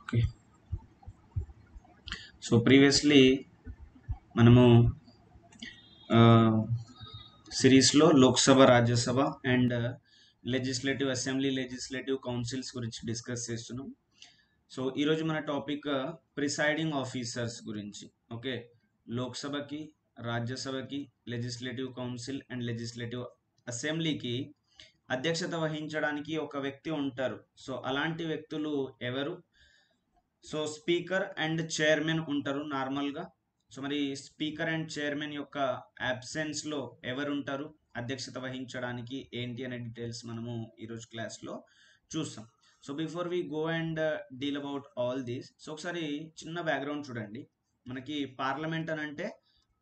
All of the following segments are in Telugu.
ఓకే. సో ప్రీవియస్లీ మనము సిరీస్లో Lok Sabha Rajya Sabha and legislative assembly legislative councils గురించి డిస్కస్ చేస్తున్నాం. సో ఈరోజు మన టాపిక్ ప్రిసైడింగ్ ఆఫీసర్స్ గురించి. ఓకే, లోక్సభకి, రాజ్యసభకి, లెజిస్లేటివ్ కౌన్సిల్ అండ్ లెజిస్లేటివ్ అసెంబ్లీకి అధ్యక్షత వహించడానికి ఒక వ్యక్తి ఉంటారు. సో అలాంటి వ్యక్తులు ఎవరు? సో స్పీకర్ అండ్ చైర్మన్ ఉంటారు నార్మల్గా. సో మరి స్పీకర్ అండ్ చైర్మన్ యొక్క అబ్సెన్స్లో ఎవరు ఉంటారు అధ్యక్షత వహించడానికి ఏంటి అనే డీటెయిల్స్ మనము ఈరోజు క్లాస్లో చూస్తాం. So before we go and deal about all these, so ఒకసారి చిన్న బ్యాక్గ్రౌండ్ చూడండి. మనకి పార్లమెంట్ అని అంటే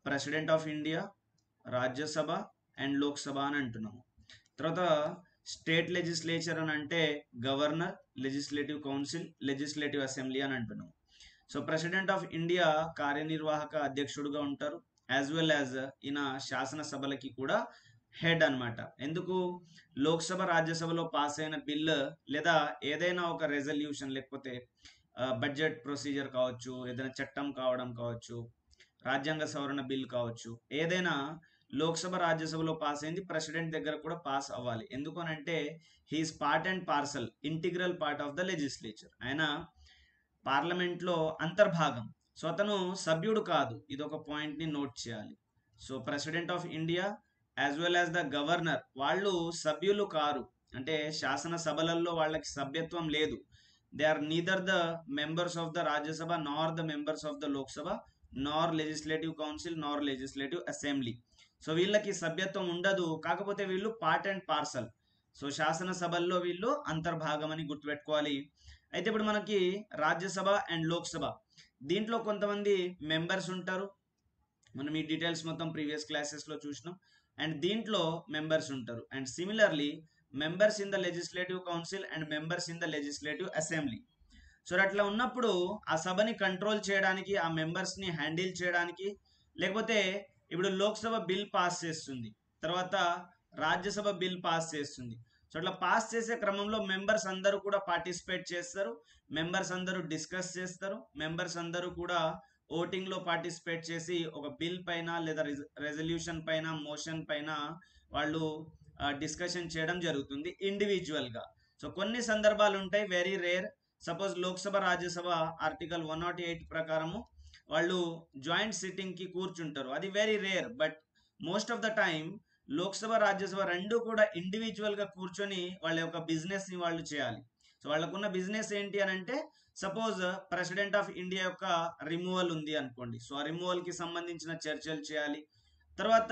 president of India, Rajya Sabha and Lok Sabha అని అంటున్నాము. తర్వాత స్టేట్ లెజిస్లేచర్ అని అంటే governor, legislative council, legislative assembly అని అంటున్నాం. సో ప్రెసిడెంట్ ఆఫ్ ఇండియా కార్యనిర్వాహక అధ్యక్షుడుగా ఉంటారు, యాజ్ వెల్ యాజ్ ఈయన శాసనసభలకి కూడా హెడ్ అన్నమాట. ఎందుకు? లోక్సభ రాజ్యసభలో పాస్ అయిన బిల్ లేదా ఏదైనా ఒక రెజల్యూషన్, లేకపోతే బడ్జెట్ ప్రొసీజర్ కావచ్చు, ఏదైనా చట్టం కావడం కావచ్చు, రాజ్యాంగ సవరణ బిల్ కావచ్చు, ఏదైనా లోక్సభ రాజ్యసభలో పాస్ అయింది ప్రెసిడెంట్ దగ్గర కూడా పాస్ అవ్వాలి. ఎందుకు అని అంటే he's part and parcel, integral part of the legislature. ఆయన పార్లమెంట్లో అంతర్భాగం. సో అతను సభ్యుడు కాదు, ఇది ఒక పాయింట్ ని నోట్ చేయాలి. So president of India as well as the governor వాళ్ళు సభ్యులు కారు, అంటే శాసనసభలలో వాళ్ళకి సభ్యత్వం లేదు. They are neither the members of the Rajya Sabha nor the members of the Lok Sabha nor legislative council nor legislative assembly. So వీళ్ళకి సభ్యత్వం ఉండదు, కాకపోతే వీళ్ళు పార్ట్ అండ్ పార్సల్. సో శాసనసభల్లో వీళ్ళు అంతర్భాగం అని గుర్తుపెట్టుకోవాలి. అయితే ఇప్పుడు మనకి రాజ్యసభ అండ్ లోక్సభ, దీంట్లో కొంతమంది మెంబర్స్ ఉంటారు. మనం ఈ డీటెయిల్స్ మొత్తం ప్రీవియస్ క్లాసెస్లో చూసినాం. అండ్ దీంట్లో మెంబర్స్ ఉంటారు. And similarly members in the legislative council and members in the legislative assembly. So అట్లా ఉన్నప్పుడు ఆ సభని కంట్రోల్ చేయడానికి, ఆ మెంబర్స్ని హ్యాండిల్ చేయడానికి, లేకపోతే ఇప్పుడు లోక్సభ బిల్ పాస్ చేస్తుంది, తర్వాత రాజ్యసభ బిల్ పాస్ చేస్తుంది. సో అట్లా పాస్ చేసే క్రమంలో మెంబర్స్ అందరూ కూడా పార్టిసిపేట్ చేస్తారు, మెంబర్స్ అందరూ డిస్కస్ చేస్తారు, మెంబర్స్ అందరూ కూడా ఓటింగ్లో పార్టిసిపేట్ చేసి ఒక బిల్ పైన లేదా రెజల్యూషన్ పైన, మోషన్ పైన వాళ్ళు డిస్కషన్ చేయడం జరుగుతుంది ఇండివిజువల్గా. సో కొన్ని సందర్భాలు ఉంటాయి, very rare. Suppose Lok Sabha Rajya Sabha article 108 ప్రకారము వాళ్ళు జాయింట్ సిట్టింగ్ కి కూర్చుంటారు, అది very rare. But most of the time Lok Sabha Rajya Sabha రెండు కూడా ఇండివిజువల్ గా కూర్చొని వాళ్ళ యొక్క బిజినెస్ ని వాళ్ళు చేయాలి. సో వాళ్ళకున్న బిజినెస్ ఏంటి అని అంటే, సపోజ్ ప్రెసిడెంట్ ఆఫ్ ఇండియా యొక్క రిమూవల్ ఉంది అనుకోండి, సో ఆ రిమూవల్ కి సంబంధించిన చర్చలు చేయాలి. తర్వాత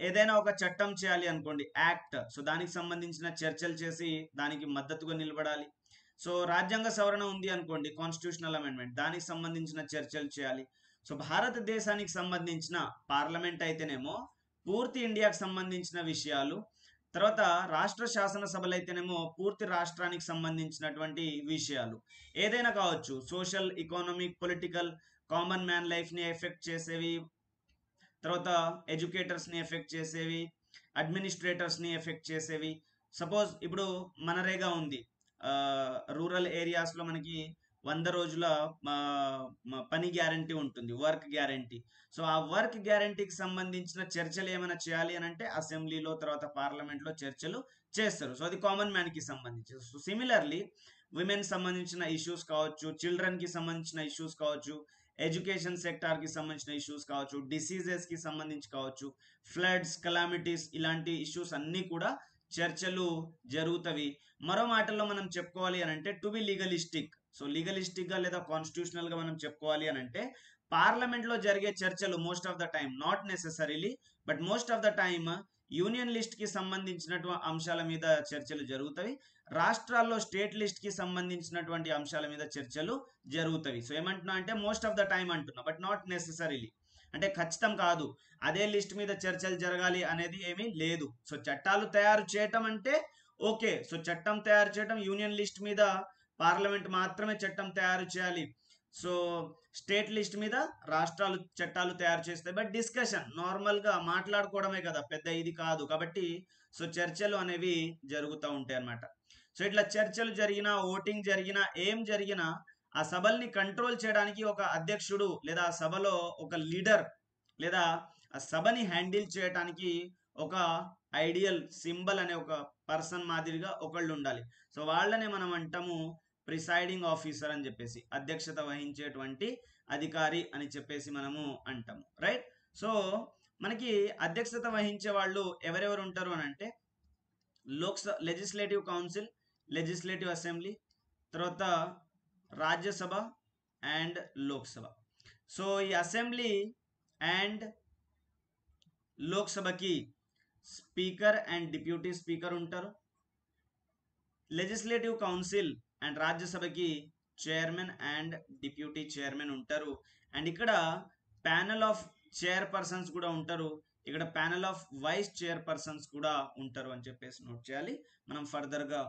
ఏదైనా ఒక చట్టం చేయాలి అనుకోండి, యాక్ట్, సో దానికి సంబంధించిన చర్చలు చేసి దానికి మద్దతుగా నిలబడాలి. సో రాజ్యాంగ సవరణ ఉంది అనుకోండి, కాన్స్టిట్యూషనల్ అమెండ్మెంట్, దానికి సంబంధించిన చర్చలు చేయాలి. సో భారతదేశానికి సంబంధించిన పార్లమెంట్ అయితేనేమో పూర్తి ఇండియాకి సంబంధించిన విషయాలు, తర్వాత రాష్ట్ర శాసనసభలు అయితేనేమో పూర్తి రాష్ట్రానికి సంబంధించినటువంటి విషయాలు, ఏదైనా కావచ్చు, social, economic, political, common man లైఫ్ని ఎఫెక్ట్ చేసేవి, తర్వాత ఎడ్యుకేటర్స్ని ఎఫెక్ట్ చేసేవి, అడ్మినిస్ట్రేటర్స్ని ఎఫెక్ట్ చేసేవి. సపోజ్ ఇప్పుడు మనరేగా ఉంది, రూరల్ ఏరియాస్లో మనకి 100 రోజుల పని గ్యారంటీ ఉంటుంది, వర్క్ గ్యారంటీ. సో ఆ వర్క్ గ్యారంటీకి సంబంధించిన చర్చలు ఏమైనా చేయాలి అని అంటే అసెంబ్లీలో, తర్వాత పార్లమెంట్లో చర్చలు చేస్తారు. సో అది కామన్ మ్యాన్కి సంబంధించి. సో సిమిలర్లీ విమెన్ సంబంధించిన ఇష్యూస్ కావచ్చు, చిల్డ్రన్కి సంబంధించిన ఇష్యూస్ కావచ్చు, ఎడ్యుకేషన్ సెక్టార్కి సంబంధించిన ఇష్యూస్ కావచ్చు, డిసీజెస్కి సంబంధించి కావచ్చు, ఫ్లడ్స్, కలామిటీస్, ఇలాంటి ఇష్యూస్ అన్నీ కూడా చర్చలు జరుగుతవి. మరో మాటల్లో మనం చెప్పుకోవాలి అని అంటే, to be legalistic, so legalistic గా లేదా కాన్స్టిట్యూషనల్ గా మనం చెప్పుకోవాలి అని అంటే, పార్లమెంట్ లో జరిగే చర్చలు most of the time, not necessarily but most of the time, union list కి సంబంధించినటువంటి అంశాల మీద చర్చలు జరుగుతాయి, రాష్ట్రాల్లో స్టేట్ లిస్ట్ కి సంబంధించినటువంటి అంశాల మీద చర్చలు జరుగుతాయి. సో ఏమంటున్నా అంటే మోస్ట్ ఆఫ్ ద టైమ్ అంటున్నా, బట్ నాట్ నెసెసరీలీ, అంటే ఖచ్చితం కాదు అదే లిస్ట్ మీద చర్చలు జరగాలి అనేది ఏమీ లేదు. సో చట్టాలు తయారు చేయటం అంటే ఓకే, సో చట్టం తయారు చేయటం యూనియన్ లిస్ట్ మీద పార్లమెంట్ మాత్రమే చట్టం తయారు చేయాలి. సో స్టేట్ లిస్ట్ మీద రాష్ట్రాలు చట్టాలు తయారు చేస్తాయి, బట్ డిస్కషన్ నార్మల్ గా మాట్లాడుకోవడమే కదా, పెద్ద ఇది కాదు. కాబట్టి సో చర్చలు అనేవి జరుగుతూ ఉంటాయి అన్నమాట. సో ఇట్లా చర్చలు జరిగినా, ఓటింగ్ జరిగినా, ఏం జరిగినా ఆ సభల్ని కంట్రోల్ చేయడానికి ఒక అధ్యక్షుడు లేదా ఆ సభలో ఒక లీడర్ లేదా ఆ సభని హ్యాండిల్ చేయడానికి ఒక ఐడియల్ సింబల్ అనే ఒక పర్సన్ మాదిరిగా ఒకళ్ళు ఉండాలి. సో వాళ్ళనే మనం అంటాము ప్రిసైడింగ్ ఆఫీసర్ అని చెప్పేసి, అధ్యక్షత వహించేటువంటి అధికారి అని చెప్పేసి మనము అంటాము, రైట్. సో మనకి అధ్యక్షత వహించే వాళ్ళు ఎవరెవరు ఉంటారు అని అంటే లెజిస్లేటివ్ కౌన్సిల్, లెజిస్లేటివ్ అసెంబ్లీ, తర్వాత రాజ్యసభ అండ్ లోక్సభ. సో ఈ అసెంబ్లీ అండ్ లోక్సభకి స్పీకర్ అండ్ డిప్యూటీ స్పీకర్ ఉంటారు. లెజిస్లేటివ్ కౌన్సిల్ అండ్ రాజ్యసభకి చైర్మన్ అండ్ డిప్యూటీ చైర్మన్ ఉంటారు. అండ్ ఇక్కడ ప్యానల్ ఆఫ్ చైర్పర్సన్స్ కూడా ఉంటారు. ఇక్కడ ప్యానల్ ఆఫ్ వైస్ చైర్పర్సన్స్ కూడా ఉంటారు అని చెప్పేసి నోట్ చేయాలి. మనం ఫర్దర్గా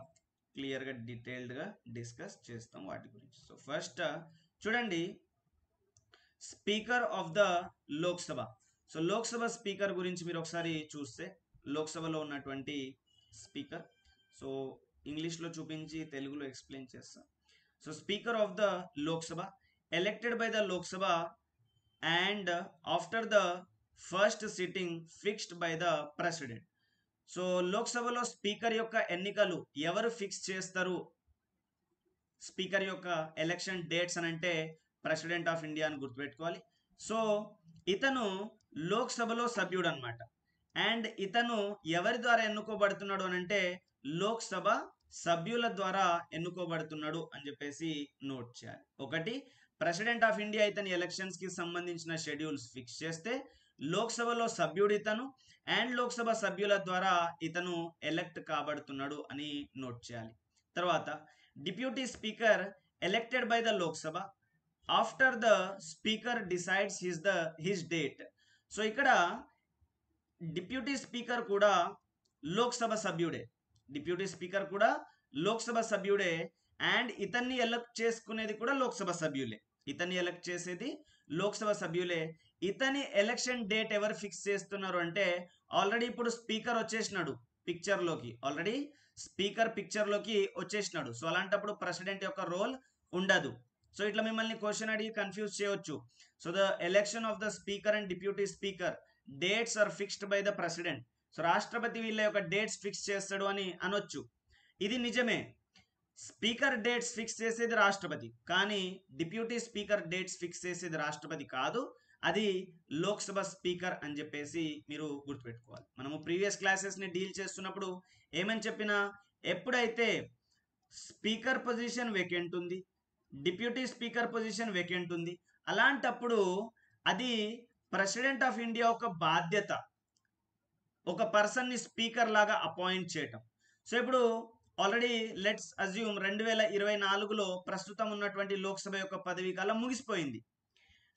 క్లియర్గా డీటెయిల్డ్గా డిస్కస్ చేస్తాం వాటి గురించి. సో ఫస్ట్ చూడండి, speaker of the Lok Sabha. So Lok Sabha speaker గురించి మీరు ఒకసారి చూస్తే, లోక్సభలో ఉన్నటువంటి స్పీకర్, సో ఇంగ్లీష్లో చూపించి తెలుగులో ఎక్స్ప్లెయిన్ చేస్తాం. So speaker of the Lok Sabha elected by the Lok Sabha and after the first sitting fixed by the president. So లోక్సభలో స్పీకర్ యొక్క ఎన్నికలు ఎవరు ఫిక్స్ చేస్తారు? స్పీకర్ యొక్క ఎలక్షన్ డేట్స్ అని అంటే ప్రెసిడెంట్ ఆఫ్ ఇండియా అని గుర్తుపెట్టుకోవాలి. సో ఇతను లోక్సభలో సభ్యుడు అనమాట. అండ్ ఇతను ఎవరి ద్వారా ఎన్నుకోబడుతున్నాడు అని అంటే లోక్సభ సభ్యుల ద్వారా ఎన్నుకోబడుతున్నాడు అని చెప్పేసి నోట్ చేయాలి. ఒకటి, ప్రెసిడెంట్ ఆఫ్ ఇండియా ఇతని ఎలక్షన్స్ కి సంబంధించిన షెడ్యూల్స్ ఫిక్స్ చేస్తే లోక్సభలో సభ్యుడు ఇతను అండ్ లోక్సభ సభ్యుల ద్వారా ఇతను ఎలెక్ట్ కాబడుతున్నాడు అని నోట్ చేయాలి. తర్వాత deputy speaker elected by the Lok Sabha after the speaker decides his date. So ఇక్కడ డిప్యూటీ స్పీకర్ కూడా లోక్సభ సభ్యుడే, డిప్యూటీ స్పీకర్ కూడా లోక్సభ సభ్యుడే. అండ్ ఇతన్ని ఎలక్ట్ చేసుకునేది కూడా లోక్సభ సభ్యులే, ఇతన్ని ఎలక్ట్ చేసేది లోక్సభ సభ్యులే. ఇతని ఎలక్షన్ డేట్ ఎవరు ఫిక్స్ చేస్తున్నారు అంటే ఆల్రెడీ ఇప్పుడు స్పీకర్ వచ్చేసినాడు పిక్చర్లోకి, ఆల్రెడీ స్పీకర్ పిక్చర్లోకి వచ్చేసినాడు. సో అలాంటప్పుడు ప్రెసిడెంట్ యొక్క రోల్ ఉండదు. సో ఇట్లా మిమ్మల్ని క్వశ్చన్ అడిగి కన్ఫ్యూజ్ చేయవచ్చు. So the election of the speaker and deputy speaker dates are fixed by the president. So రాష్ట్రపతి వీళ్ళ యొక్క డేట్స్ ఫిక్స్ చేస్తాడు అని అనొచ్చు. ఇది నిజమే, స్పీకర్ డేట్స్ ఫిక్స్ చేసేది రాష్ట్రపతి, కానీ డిప్యూటీ స్పీకర్ డేట్స్ ఫిక్స్ చేసేది రాష్ట్రపతి కాదు, అది లోక్సభ స్పీకర్ అని చెప్పేసి మీరు గుర్తుపెట్టుకోవాలి. మనము ప్రీవియస్ క్లాసెస్ని డీల్ చేస్తున్నప్పుడు ఏమని చెప్పినా, ఎప్పుడైతే స్పీకర్ పొజిషన్ వేకెంట్ ఉంది, డిప్యూటీ స్పీకర్ పొజిషన్ వేకెంట్ ఉంది, అలాంటప్పుడు అది ప్రెసిడెంట్ ఆఫ్ ఇండియా ఒక బాధ్యత, ఒక పర్సన్ని స్పీకర్ లాగా అపాయింట్ చేయటం. సో ఇప్పుడు ఆల్రెడీ లెట్స్ అజ్యూమ్ 2024లో ప్రస్తుతం ఉన్నటువంటి లోక్సభ యొక్క పదవీ కాలం ముగిసిపోయింది.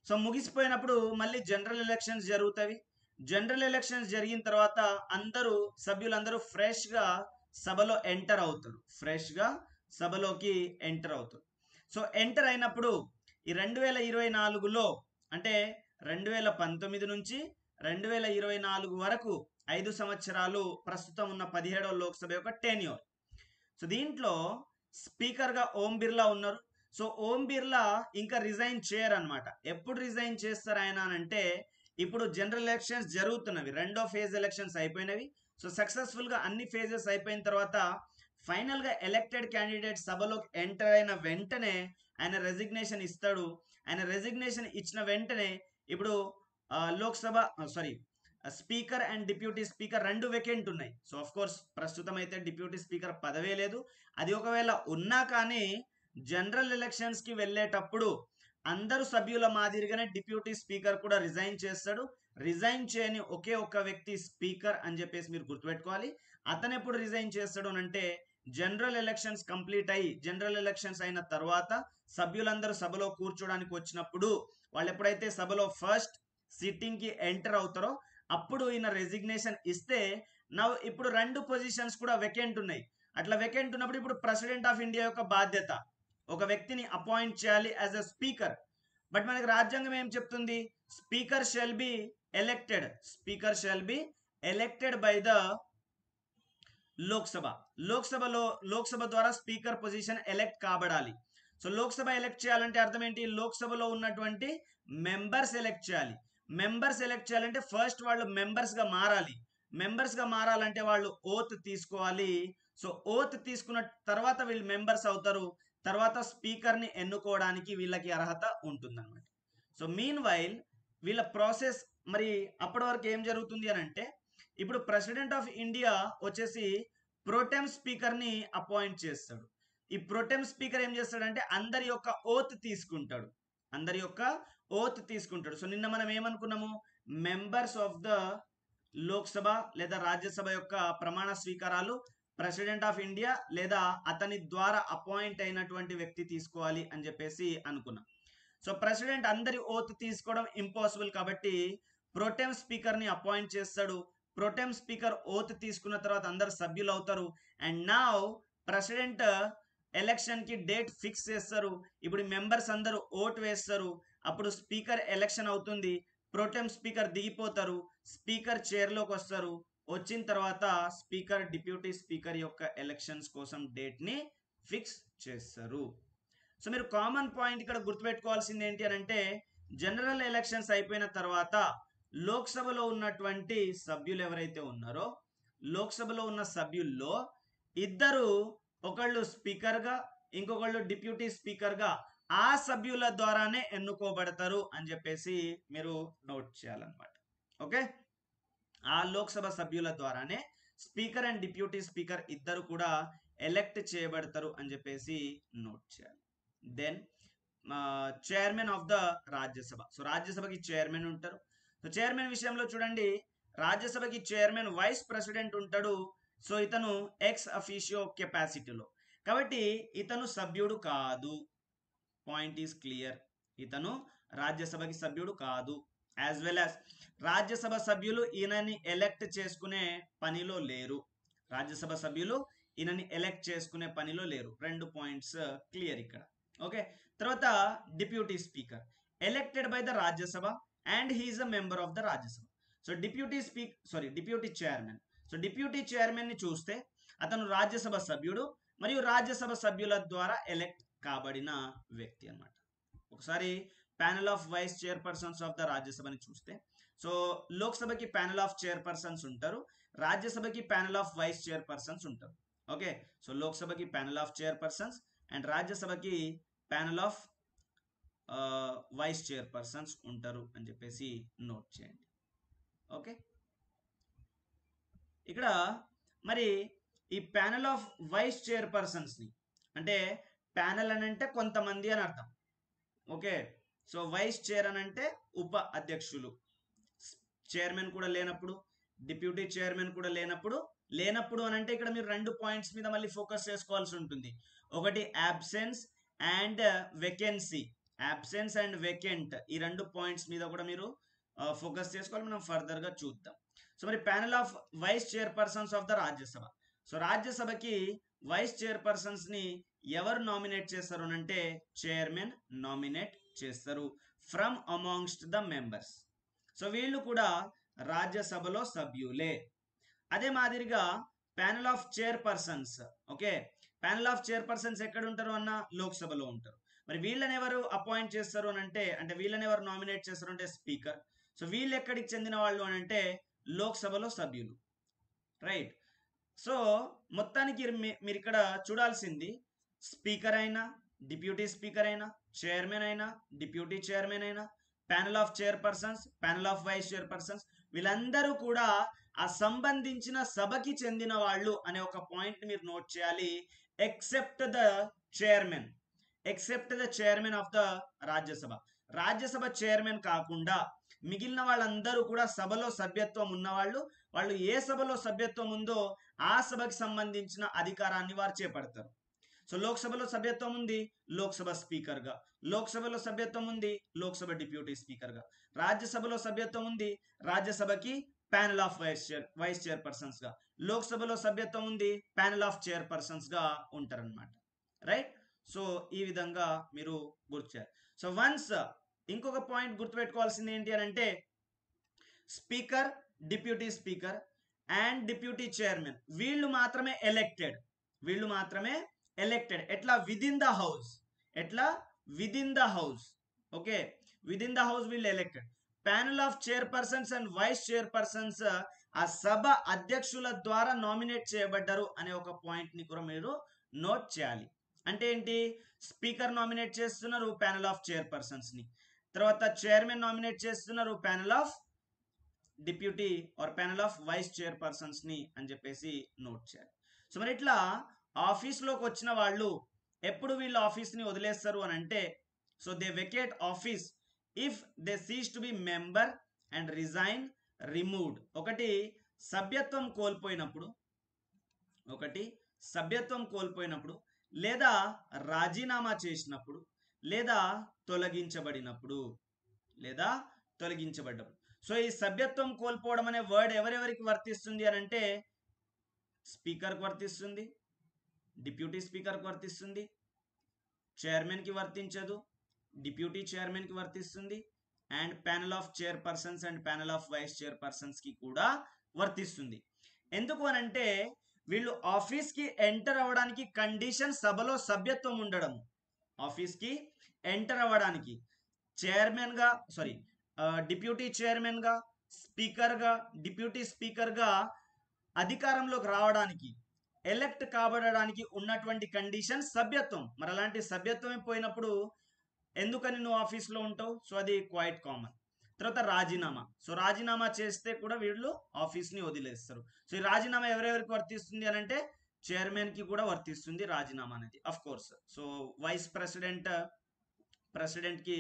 సో ముగిసిపోయినప్పుడు మళ్ళీ జనరల్ ఎలక్షన్స్ జరుగుతాయి. జనరల్ ఎలక్షన్స్ జరిగిన తర్వాత సభ్యులందరూ ఫ్రెష్గా సభలో ఎంటర్ అవుతారు, ఫ్రెష్గా సభలోకి ఎంటర్ అవుతారు. సో ఎంటర్ అయినప్పుడు ఈ 2024లో అంటే 2019 నుంచి 2024 వరకు 5 సంవత్సరాలు ప్రస్తుతం ఉన్న 17వ లోక్సభ యొక్క టెన్యూర్. సో దీంట్లో స్పీకర్గా ఓం బిర్లా ఉన్నారు. సో ఓం బిర్లా ఇంకా రిజైన్ చేయరు అనమాట. ఎప్పుడు రిజైన్ చేస్తారు ఆయన అంటే, ఇప్పుడు జనరల్ ఎలక్షన్స్ జరుగుతున్నవి, రెండో ఫేజ్ ఎలక్షన్స్ అయిపోయినవి. సో సక్సెస్ఫుల్గా అన్ని ఫేజెస్ అయిపోయిన తర్వాత ఫైనల్గా ఎలక్టెడ్ క్యాండిడేట్ సభలోకి ఎంటర్ అయిన వెంటనే ఆయన రెసిగ్నేషన్ ఇస్తాడు. ఆయన రెసిగ్నేషన్ ఇచ్చిన వెంటనే ఇప్పుడు స్పీకర్ అండ్ డిప్యూటీ స్పీకర్ రెండు వేకెంట్ ఉన్నాయి. సో ఆఫ్ కోర్స్ ప్రస్తుతం అయితే డిప్యూటీ స్పీకర్ పదవే లేదు. అది ఒకవేళ ఉన్నా కానీ జనరల్ ఎలక్షన్స్కి వెళ్ళేటప్పుడు అందరు సభ్యుల మాదిరిగానే డిప్యూటీ స్పీకర్ కూడా రిజైన్ చేస్తాడు. రిజైన్ చేయని ఒకే ఒక్క వ్యక్తి స్పీకర్ అని చెప్పేసి మీరు గుర్తుపెట్టుకోవాలి. అతను ఎప్పుడు రిజైన్ చేస్తాడు అంటే జనరల్ ఎలక్షన్స్ కంప్లీట్ అయ్యి, జనరల్ ఎలక్షన్స్ అయిన తర్వాత సభ్యులందరూ సభలో కూర్చోడానికి వచ్చినప్పుడు, వాళ్ళు ఎప్పుడైతే సభలో ఫస్ట్ సిట్టింగ్కి ఎంటర్ అవుతారో అప్పుడు ఈయన రెసిగ్నేషన్ ఇస్తే ఇప్పుడు రెండు పొజిషన్స్ కూడా వెకెంట్ ఉన్నాయి. అట్లా వెకెంట్ ఉన్నప్పుడు ఇప్పుడు ప్రెసిడెంట్ ఆఫ్ ఇండియా యొక్క బాధ్యత ఒక వ్యక్తిని అపాయింట్ చేయాలి యాజ్ అ స్పీకర్. బట్ మనకి రాజ్యాంగం ఏం చెప్తుంది? Speaker shall be elected, speaker shall be elected by the Lok Sabha Lok Sabha ద్వారా స్పీకర్ పొజిషన్ ఎలెక్ట్ కాబడాలి. సో లోక్సభ ఎలెక్ట్ చేయాలంటే అర్థం ఏంటి? లోక్సభలో ఉన్నటువంటి మెంబర్స్ ఎలెక్ట్ చేయాలి. మెంబర్స్ ఎలెక్ట్ చేయాలంటే ఫస్ట్ వాళ్ళు మెంబర్స్ గా మారాలి. మెంబర్స్ గా మారాలంటే వాళ్ళు ఓత్ తీసుకోవాలి. సో ఓత్ తీసుకున్న తర్వాత వీళ్ళు మెంబర్స్ అవుతారు. తర్వాత స్పీకర్ ని ఎన్నుకోవడానికి వీళ్ళకి అర్హత ఉంటుందన్నమాట. సో మీన్ వైల్ వీళ్ళ ప్రాసెస్ మరి అప్పటి వరకు ఏం జరుగుతుంది అని అంటే, ఇప్పుడు ప్రెసిడెంట్ ఆఫ్ ఇండియా వచ్చేసి ప్రోటెమ్ స్పీకర్ ని అపాయింట్ చేస్తాడు. ఈ ప్రోటెమ్ స్పీకర్ ఏం చేస్తాడంటే అందరి యొక్క ఓత్ తీసుకుంటాడు. అందరి యొక్క ఓత్ తీసుకుంటాడు. సో నిన్న మనం ఏమనుకున్నాము? మెంబర్స్ ఆఫ్ ద లోక్సభ లేదా రాజ్యసభ యొక్క ప్రమాణ స్వీకారాలు ప్రెసిడెంట్ ఆఫ్ ఇండియా లేదా అతని ద్వారా అపాయింట్ అయినటువంటి వ్యక్తి తీసుకోవాలి అని చెప్పేసి అనుకున్నాం. సో ప్రెసిడెంట్ అందరి ఓత్ తీసుకోవడం ఇంపాసిబుల్ కాబట్టి ప్రోటెమ్ స్పీకర్ ని అపాయింట్ చేస్తాడు. ప్రోటెమ్ స్పీకర్ ఓత్ తీసుకున్న తర్వాత అందరు సభ్యులు అవుతారు. అండ్ నౌ ప్రెసిడెంట్ ఎలక్షన్ కి డేట్ ఫిక్స్ చేస్తారు. ఇప్పుడు మెంబర్స్ అందరూ ఓట్ వేస్తారు. అప్పుడు స్పీకర్ ఎలక్షన్ అవుతుంది. ప్రోటెమ్ స్పీకర్ దిగిపోతారు. స్పీకర్ చైర్లోకి వస్తారు. వచ్చిన తర్వాత స్పీకర్ డిప్యూటీ స్పీకర్ యొక్క ఎలక్షన్స్ కోసం డేట్ ని ఫిక్స్ చేస్తారు. సో మీరు కామన్ పాయింట్ ఇక్కడ గుర్తుపెట్టుకోవాల్సింది ఏంటి అని అంటే, జనరల్ ఎలక్షన్స్ అయిపోయిన తర్వాత లోక్సభలో ఉన్నటువంటి సభ్యులు ఎవరైతే ఉన్నారో, లోక్సభలో ఉన్న సభ్యుల్లో ఇద్దరు, ఒకళ్ళు స్పీకర్ గా ఇంకొకళ్ళు డిప్యూటీ స్పీకర్ గా ఆ సభ్యుల ద్వారానే ఎన్నుకోబడతారు అని చెప్పేసి మీరు నోట్ చేయాలన్నమాట. ఓకే, ఆ లోక్సభ సభ్యుల ద్వారానే స్పీకర్ అండ్ డిప్యూటీ స్పీకర్ ఇద్దరు కూడా ఎలెక్ట్ చేయబడతారు అని చెప్పేసి నోట్ చేయాలి. Then chairman of the Rajya Sabha. So రాజ్యసభకి చైర్మన్ ఉంటారు. సో చైర్మన్ విషయంలో చూడండి, రాజ్యసభకి చైర్మన్ వైస్ ప్రెసిడెంట్ ఉంటాడు. సో ఇతను ఎక్స్ అఫీషియో కెపాసిటీలో, కాబట్టి ఇతను సభ్యుడు కాదు. Point is clear. ఇతను రాజ్యసభకి సభ్యుడు కాదు. యాజ్ వెల్ యాజ్ రాజ్యసభ సభ్యులు ఈయనని ఎలెక్ట్ చేసుకునే పనిలో లేరు. రాజ్యసభ సభ్యులు ఈయనని ఎలెక్ట్ చేసుకునే పనిలో లేరు. 2 పాయింట్స్ క్లియర్ ఇక్కడ. ఓకే, తర్వాత deputy speaker elected by the Rajya Sabha and he is a member of the Rajya Sabha. So deputy chairman. So deputy chairman ని చూస్తే అతను రాజ్యసభ సభ్యుడు మరియు రాజ్యసభ సభ్యుల ద్వారా ఎలెక్ట్ కాబడిన వ్యక్తి అన్నమాట. ఒకసారి panel of vice chairpersons of the రాజ్యసభని చూస్తే, సో లోక్సభకి ప్యానెల్ ఆఫ్ చైర్పర్సన్స్ ఉంటారు, రాజ్యసభకి ప్యానెల్ ఆఫ్ వైస్ చైర్పర్సన్స్ ఉంటారు. ఓకే, సో లోక్సభకి ప్యానెల్ ఆఫ్ చైర్పర్సన్స్ అండ్ రాజ్యసభకి ప్యానెల్ ఆఫ్ వైస్ చైర్పర్సన్స్ ఉంటారు అని చెప్పేసి నోట్ చేయండి. ఓకే, ఇక్కడ మరి ఈ ప్యానెల్ ఆఫ్ వైస్ చైర్పర్సన్స్ ని, అంటే ప్యానెల్ అని అంటే కొంతమంది అని అర్థం. ఓకే, సో వైస్ చైర్ అని అంటే ఉప అధ్యక్షులు. చైర్మన్ కూడా లేనప్పుడు, డిప్యూటీ చైర్మన్ కూడా లేనప్పుడు అని అంటే ఇక్కడ మీరు 2 పాయింట్స్ మీద మళ్ళీ ఫోకస్ చేసుకోవాల్సి ఉంటుంది. ఒకటి absence and vacancy. Absence and vacant, ఈ 2 పాయింట్స్ మీద కూడా మీరు ఫోకస్ చేసుకోవాలి. మనం ఫర్దర్ గా చూద్దాం. సో మరి panel of vice chairpersons of the Rajya Sabha. So రాజ్యసభకి వైస్ చైర్పర్సన్స్ ని ఎవరు నామినేట్ చేస్తారు అంటే చైర్మన్ నామినేట్ చేస్తారు from amongst the members. So వీళ్ళు కూడా రాజ్యసభలో సభ్యులే. అదే మాదిరిగా panel of chairpersons. Okay, panel of chairpersons ఎక్కడ ఉంటారు అన్న లోక్సభలో ఉంటారు. మరి వీళ్ళని ఎవరు అపాయింట్ చేస్తారు అని అంటే వీళ్ళని ఎవరు నామినేట్ చేస్తారు అంటే స్పీకర్. సో వీళ్ళు ఎక్కడికి చెందిన వాళ్ళు అని అంటే లోక్సభలో సభ్యులు. రైట్. సో మొత్తానికి మీరు ఇక్కడ చూడాల్సింది, స్పీకర్ అయినా, డిప్యూటీ స్పీకర్ అయినా, చైర్మన్ అయినా, డిప్యూటీ చైర్మన్ అయినా, panel of chairpersons, panel of vice chairpersons, వీళ్ళందరూ కూడా ఆ సంబంధించిన సభకి చెందిన వాళ్ళు అనే ఒక పాయింట్ మీరు నోట్ చేయాలి. Except the chairman. Except the chairman of the Rajya Sabha. Rajya Sabha chairman కాకుండా మిగిలిన వాళ్ళందరూ కూడా సభలో సభ్యత్వం ఉన్నవాళ్ళు. వాళ్ళు ఏ సభలో సభ్యత్వం ఉందో ఆ సభకి సంబంధించిన అధికారాన్ని వారు చేపడతారు. సో లోక్సభలో సభ్యత్వం ఉంది, లోక్సభ స్పీకర్ గా. లోక్సభలో సభ్యత్వం ఉంది, లోక్సభ డిప్యూటీ స్పీకర్ గా. రాజ్యసభలో సభ్యత్వం ఉంది, రాజ్యసభకి ప్యానెల్ ఆఫ్ వైస్ చైర్పర్సన్స్ గా. లోక్సభలో సభ్యత్వం ఉంది, ప్యానెల్ ఆఫ్ చైర్పర్సన్స్ గా ఉంటారన్నమాట. రైట్. సో ఈ విధంగా మీరు గుర్తు చేయాలి. సో వన్స్ ఇంకొక పాయింట్ గుర్తుపెట్టుకోవాల్సింది ఏంటి అని అంటే, speaker, deputy speaker and deputy chairman వీళ్ళు మాత్రమే ఎలెక్టెడ్. ఎట్లా within the house, okay, within the house వీళ్ళు elected. Panel of chairpersons and vice chairpersons ఆ సభ అధ్యక్షుల ద్వారా నామినేట్ చేయబడ్డారు అనే ఒక పాయింట్ ని కూడా మీరు నోట్ చేయాలి. అంటే ఏంటి, స్పీకర్ నామినేట్ చేస్తున్నారు ప్యానల్ ఆఫ్ చైర్పర్సన్స్ ని, తర్వాత చైర్మన్ నామినేట్ చేస్తున్నారు panel of deputy or panel of vice chairpersons ని అని చెప్పేసి నోట్ చేయాలి. సో మరి ఇట్లా ఆఫీస్లోకి వచ్చిన వాళ్ళు ఎప్పుడు వీళ్ళు ఆఫీస్ని వదిలేస్తారు అని అంటే, so they vacate office if they cease to be member and resign removed. ఒకటి సభ్యత్వం కోల్పోయినప్పుడు, లేదా రాజీనామా చేసినప్పుడు, లేదా తొలగించబడినప్పుడు. సో ఈ సభ్యత్వం కోల్పోవడం అనే వర్డ్ ఎవరెవరికి వర్తిస్తుంది అని అంటే, స్పీకర్కి వర్తిస్తుంది, డిప్యూటీ స్పీకర్కి వర్తిస్తుంది, చైర్మన్కి వర్తించదు, డిప్యూటీ చైర్మన్కి వర్తిస్తుంది, and panel of chairpersons and panel of vice చైర్పర్సన్స్కి కూడా వర్తిస్తుంది. ఎందుకు అని అంటే, వీళ్ళు ఆఫీస్కి ఎంటర్ అవ్వడానికి కండిషన్ సభలో సభ్యత్వం ఉండడం. ఆఫీస్కి ఎంటర్ అవ్వడానికి డిప్యూటీ చైర్మన్గా, స్పీకర్గా, డిప్యూటీ స్పీకర్గా అధికారంలోకి రావడానికి, ఎలెక్ట్ కాబడడానికి ఉన్నటువంటి కండిషన్ సభ్యత్వం. మరి అలాంటి సభ్యత్వమే పోయినప్పుడు ఎందుకని నువ్వు ఆఫీస్లో ఉంటావు? సో అది క్వైట్ కామన్. తర్వాత రాజీనామా చేస్తే కూడా వీళ్ళు ఆఫీస్ని వదిలేస్తారు. సో ఈ రాజీనామా ఎవరెవరికి వర్తిస్తుంది అని అంటే, చైర్మన్కి కూడా వర్తిస్తుంది రాజీనామా అనేది, అఫ్ కోర్స్. సో వైస్ ప్రెసిడెంట్కి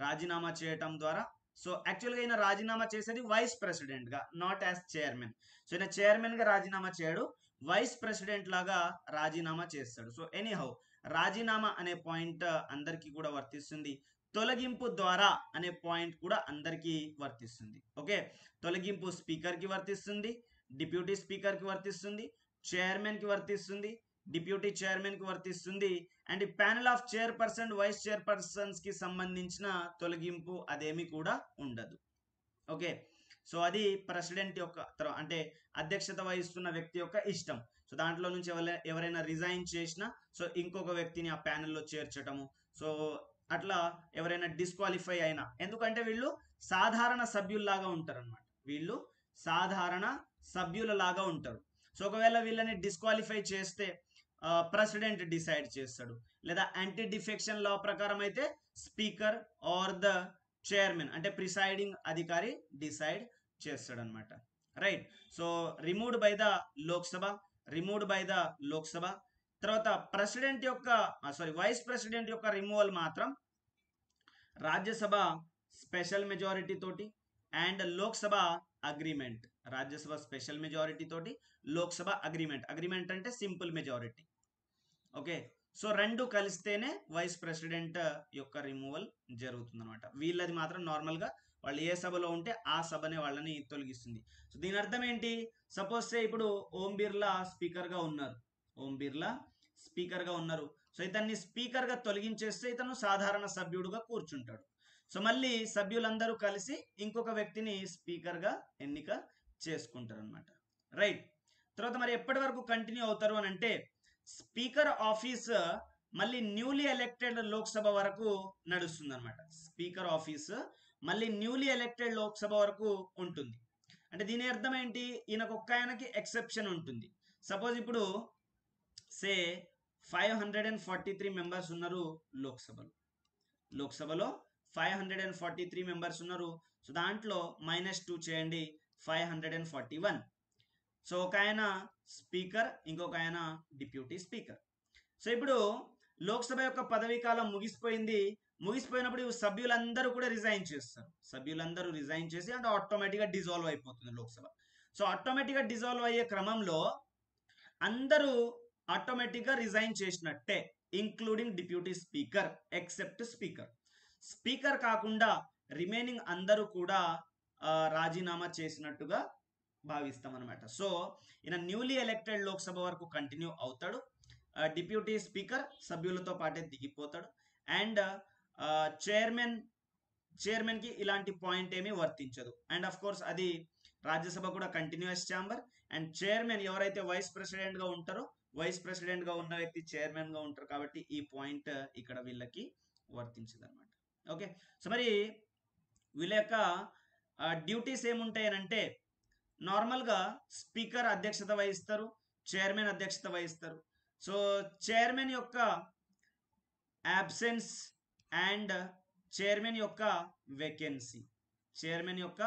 రాజీనామా చేయటం ద్వారా, సో యాక్చువల్గా ఈయన రాజీనామా చేసేది వైస్ ప్రెసిడెంట్గా, నాట్ యాజ్ చైర్మన్. సో ఈయన చైర్మన్గా రాజీనామా చేయడు, వైస్ ప్రెసిడెంట్ లాగా రాజీనామా చేస్తాడు. సో ఎనీహౌ రాజీనామా అనే పాయింట్ అందరికీ కూడా వర్తిస్తుంది. తొలగింపు ద్వారా అనే పాయింట్ కూడా అందరికీ వర్తిస్తుంది. ఓకే, తొలగింపు స్పీకర్కి వర్తిస్తుంది, డిప్యూటీ స్పీకర్కి వర్తిస్తుంది, చైర్మన్కి వర్తిస్తుంది, డిప్యూటీ చైర్మన్కి వర్తిస్తుంది, and panel of chairperson vice చైర్పర్సన్స్కి సంబంధించిన తొలగింపు అదేమి కూడా ఉండదు. ఓకే, సో అది ప్రెసిడెంట్ యొక్క అంటే అధ్యక్షత వహిస్తున్న వ్యక్తి యొక్క ఇష్టం. సో దాంట్లో నుంచి ఎవరైనా రిజైన్ చేసినా సో ఇంకొక వ్యక్తిని ఆ ప్యానెల్లో చేర్చటము, సో అట్లా ఎవరైనా డిస్క్వాలిఫై అయినా, ఎందుకంటే వీళ్ళు సాధారణ సభ్యుల్లాగా ఉంటారు అనమాట, సో ఒకవేళ వీళ్ళని డిస్క్వాలిఫై చేస్తే ప్రెసిడెంట్ డిసైడ్ చేస్తాడు, లేదా యాంటీ డిఫెక్షన్ లా ప్రకారం అయితే స్పీకర్ ఆర్ ద చైర్మన్ అంటే ప్రిసైడింగ్ అధికారి డిసైడ్ చేస్తాడు అనమాట. Right, so removed by the Lok Sabha. తర్వాత వైస్ ప్రెసిడెంట్ యొక్క రిమూవల్ మాత్రం రాజ్యసభ స్పెషల్ మెజారిటీ తోటి and Lok Sabha agreement. Rajya Sabha special majority తోటి, లోక్సభ అగ్రిమెంట్ అంటే సింపుల్ మెజారిటీ. ఓకే, సో రెండు కలిస్తేనే వైస్ ప్రెసిడెంట్ యొక్క రిమూవల్ జరుగుతుంది అనమాట. వీళ్ళది మాత్రం నార్మల్గా వాళ్ళు ఏ సభలో ఉంటే ఆ సభనే వాళ్ళని తొలగిస్తుంది. సో దీని అర్థం ఏంటి, సపోజ్ ఇప్పుడు ఓం బిర్లా స్పీకర్గా ఉన్నారు, సో ఇతన్ని స్పీకర్గా తొలగించేస్తే ఇతను సాధారణ సభ్యుడుగా కూర్చుంటాడు. సో మళ్ళీ సభ్యులందరూ కలిసి ఇంకొక వ్యక్తిని స్పీకర్గా ఎన్నిక చేసుకుంటారు అనమాట. రైట్, తర్వాత మరి ఎప్పటి వరకు కంటిన్యూ అవుతారు అని అంటే, స్పీకర్ ఆఫీస్ మళ్ళీ న్యూలీ ఎలెక్టెడ్ లోక్సభ వరకు నడుస్తుంది అనమాట. స్పీకర్ ఆఫీస్ మళ్ళీ న్యూలీ ఎలెక్టెడ్ లోక్సభ వరకు ఉంటుంది. అంటే దీని అర్థం ఏంటి, ఈయనకు ఒక్క ఆయనకి ఎక్సెప్షన్ ఉంటుంది. సపోజ్ ఇప్పుడు సే 543 మెంబర్స్ ఉన్నారు లోక్సభలో 543 మెంబర్స్ ఉన్నారు. సో దాంట్లో -2 చేయండి, 541. సో ఒక ఆయన స్పీకర్, ఇంకొక ఆయన డిప్యూటీ స్పీకర్. సో ఇప్పుడు లోక్సభ యొక్క పదవీ కాలం ముగిసిపోయినప్పుడు సభ్యులందరూ కూడా రిజైన్ చేసి అంటే ఆటోమేటిక్గా డిజాల్వ్ అయిపోతుంది లోక్సభ. సో ఆటోమేటిక్గా డిజాల్వ్ అయ్యే క్రమంలో అందరూ ఆటోమేటిక్గా రిజైన్ చేసినట్టే, including deputy speaker except speaker కాకుండా రిమైనింగ్ అందరూ కూడా రాజీనామా చేసినట్టుగా భావిస్తాం అనమాట. సో ఈయన న్యూలీ ఎలెక్టెడ్ లోక్సభ వరకు కంటిన్యూ అవుతాడు. డిప్యూటీ స్పీకర్ సభ్యులతో పాటే దిగిపోతాడు. అండ్ చైర్మన్కి ఇలాంటి పాయింట్ ఏమీ వర్తించదు. అండ్ అఫ్ కోర్స్ అది రాజ్యసభ కూడా కంటిన్యూస్ ఛాంబర్. అండ్ చైర్మన్ ఎవరైతే వైస్ ప్రెసిడెంట్ గా ఉంటారో, వైస్ ప్రెసిడెంట్ గా ఉన్న వ్యక్తి చైర్మన్ గా ఉంటారు. కాబట్టి ఈ పాయింట్ ఇక్కడ వీళ్ళకి వర్తించదు అనమాట. ఓకే, సో మరి వీళ్ళ యొక్క డ్యూటీస్ ఏముంటాయి అంటే, నార్మల్గా స్పీకర్ అధ్యక్షత వహిస్తారు, చైర్మన్ అధ్యక్షత వహిస్తారు. సో చైర్మన్ యొక్క యాబ్సెన్స్ అండ్ చైర్మన్ యొక్క వేకెన్సీ, చైర్మన్ యొక్క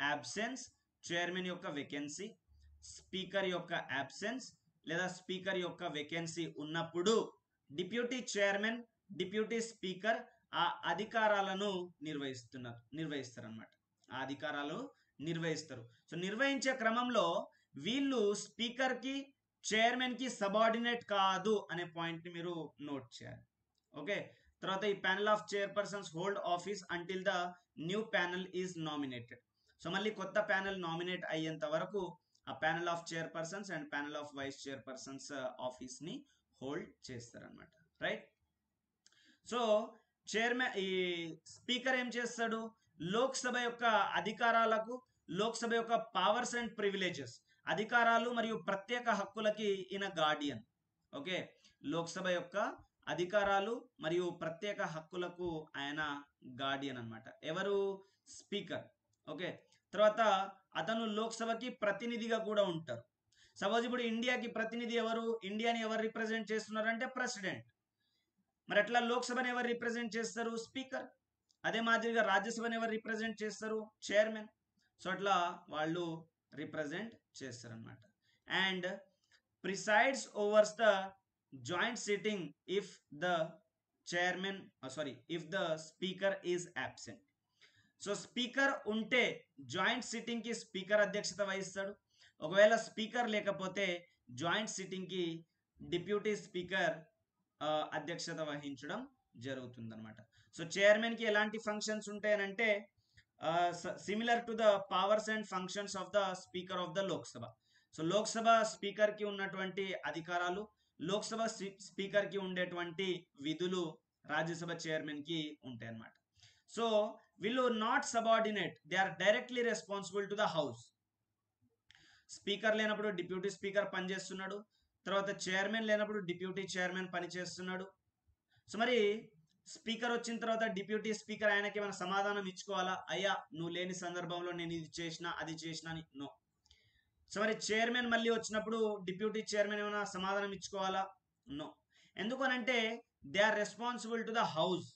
యాబ్సెన్స్, చైర్మన్ యొక్క వేకెన్సీ, స్పీకర్ యొక్క యాబ్సెన్స్ లేదా స్పీకర్ యొక్క వేకెన్సీ ఉన్నప్పుడు డిప్యూటీ చైర్మన్, డిప్యూటీ స్పీకర్ ఆ అధికారాలను నిర్వహిస్తారు అనమాట. ఆ అధికారాలు నిర్వహిస్తారు. సో నిర్వహించే క్రమంలో వీళ్ళు స్పీకర్ కి, చైర్మన్ కి సబార్డినేట్ కాదు అనే పాయింట్ ని మీరు నోట్ చేయాలి. ఓకే, తర్వాత ఈ panel of chairpersons hold office until the new panel is nominated. So మళ్ళీ కొత్త ప్యానల్ నామినేట్ అయ్యేంత వరకు ఆ panel of chairpersons and panel of vice chairpersons office ని హోల్డ్ చేస్తారనమాట. రైట్. సో చైర్మన్, ఈ స్పీకర్ ఏం చేస్తాడు, లోక్సభ యొక్క అధికారాలకు, లోక్సభ యొక్క పవర్స్ అండ్ ప్రివిలేజెస్, అధికారాలు మరియు ప్రత్యేక హక్కులకి ఈయన గార్డియన్. ఓకే, లోక్సభ యొక్క అధికారాలు మరియు ప్రత్యేక హక్కులకు ఆయన గార్డియన్ అన్నమాట. ఎవరు, స్పీకర్. ఓకే, తర్వాత అతను లోక్సభకి ప్రతినిధిగా కూడా ఉంటారు. సపోజ్ ఇప్పుడు ఇండియాకి ప్రతినిధి ఎవరు, ఇండియాని ఎవరు రిప్రజెంట్ చేస్తున్నారంటే ప్రెసిడెంట్. మరి అట్లా లోక్సభని ఎవరు రిప్రజెంట్ చేస్తారు, స్పీకర్. అదే మాదిరిగా రాజ్యసభని ఎవరు రిప్రజెంట్ చేస్తారు, చైర్మన్. సో అట్లా వాళ్ళు రిప్రజెంట్ చేస్తారు అనమాట. And presides overs the joint sitting if the chairman if the speaker is absent. So speaker ఉంటే జాయింట్ సిట్టింగ్ కి స్పీకర్ అధ్యక్షత వహిస్తాడు. ఒకవేళ స్పీకర్ లేకపోతే జాయింట్ సిట్టింగ్ కి డిప్యూటీ స్పీకర్ అధ్యక్షత వహించడం జరుగుతుంది అనమాట. సో చైర్మన్ కి ఎలాంటి ఫంక్షన్స్ ఉంటాయనంటే, similar to the powers and functions of the speaker of the Lok Sabha. So Lok Sabha speaker కి ఉన్నటువంటి అధికారాలు, లోక్సభ స్పీకర్ కి ఉండేటువంటి విధులు రాజ్యసభ చైర్మన్ కి ఉంటాయి అన్నమాట. సో వీళ్ళు not subordinate, they are directly responsible to the house. Speaker లేనప్పుడు డిప్యూటీ స్పీకర్ పనిచేస్తున్నాడు, తర్వాత చైర్మన్ లేనప్పుడు డిప్యూటీ చైర్మన్ పనిచేస్తున్నాడు. సో మరి స్పీకర్ వచ్చిన తర్వాత డిప్యూటీ స్పీకర్ ఆయనకి ఏమైనా సమాధానం ఇచ్చుకోవాలా, అయ్యా నువ్వు లేని సందర్భంలో నేను ఇది చేసినా అది చేసినా అని? నో. సో మరి చైర్మన్ మళ్ళీ వచ్చినప్పుడు డిప్యూటీ చైర్మన్ ఏమైనా సమాధానం ఇచ్చుకోవాలా? నో. ఎందుకు అనంటే they are responsible to the house.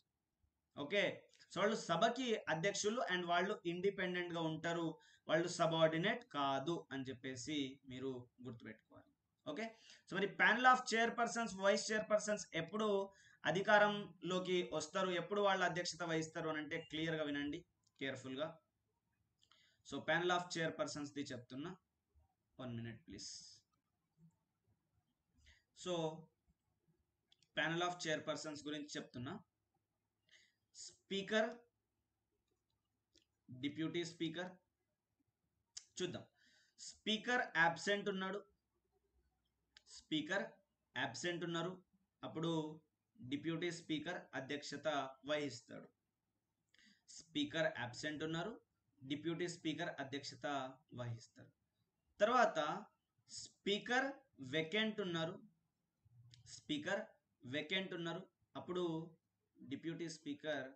Okay, so వాళ్ళు సభకి అధ్యక్షులు అండ్ వాళ్ళు ఇండిపెండెంట్ గా ఉంటారు, వాళ్ళు సబార్డినేట్ కాదు అని చెప్పేసి మీరు గుర్తుపెట్టుకోవాలి. ఓకే, సో మరి panel of chairpersons, vice chairpersons ఎప్పుడు అధికారంలోకి వస్తారు, ఎప్పుడు వాళ్ళు అధ్యక్షత వహిస్తారు అని అంటే క్లియర్ గా వినండి కేర్ఫుల్ గా. So panel of chairpersons the చెప్తున్నా, 1 minute please. So panel of chairpersons గురించి చెప్తున్నా. Speaker, deputy speaker. చూద్దాం. స్పీకర్ అబ్సెంట్ ఉన్నాడు, స్పీకర్ అబ్సెంట్ ఉన్నారు, అప్పుడు డిప్యూటీ స్పీకర్ అధ్యక్షత వహిస్తాడు. స్పీకర్ అబ్సెంట్ ఉన్నారు, డిప్యూటీ స్పీకర్ అధ్యక్షత వహిస్తారు. తర్వాత స్పీకర్ వేకెంట్ ఉన్నారు, స్పీకర్ వేకెంట్ ఉన్నారు, అప్పుడు డిప్యూటీ స్పీకర్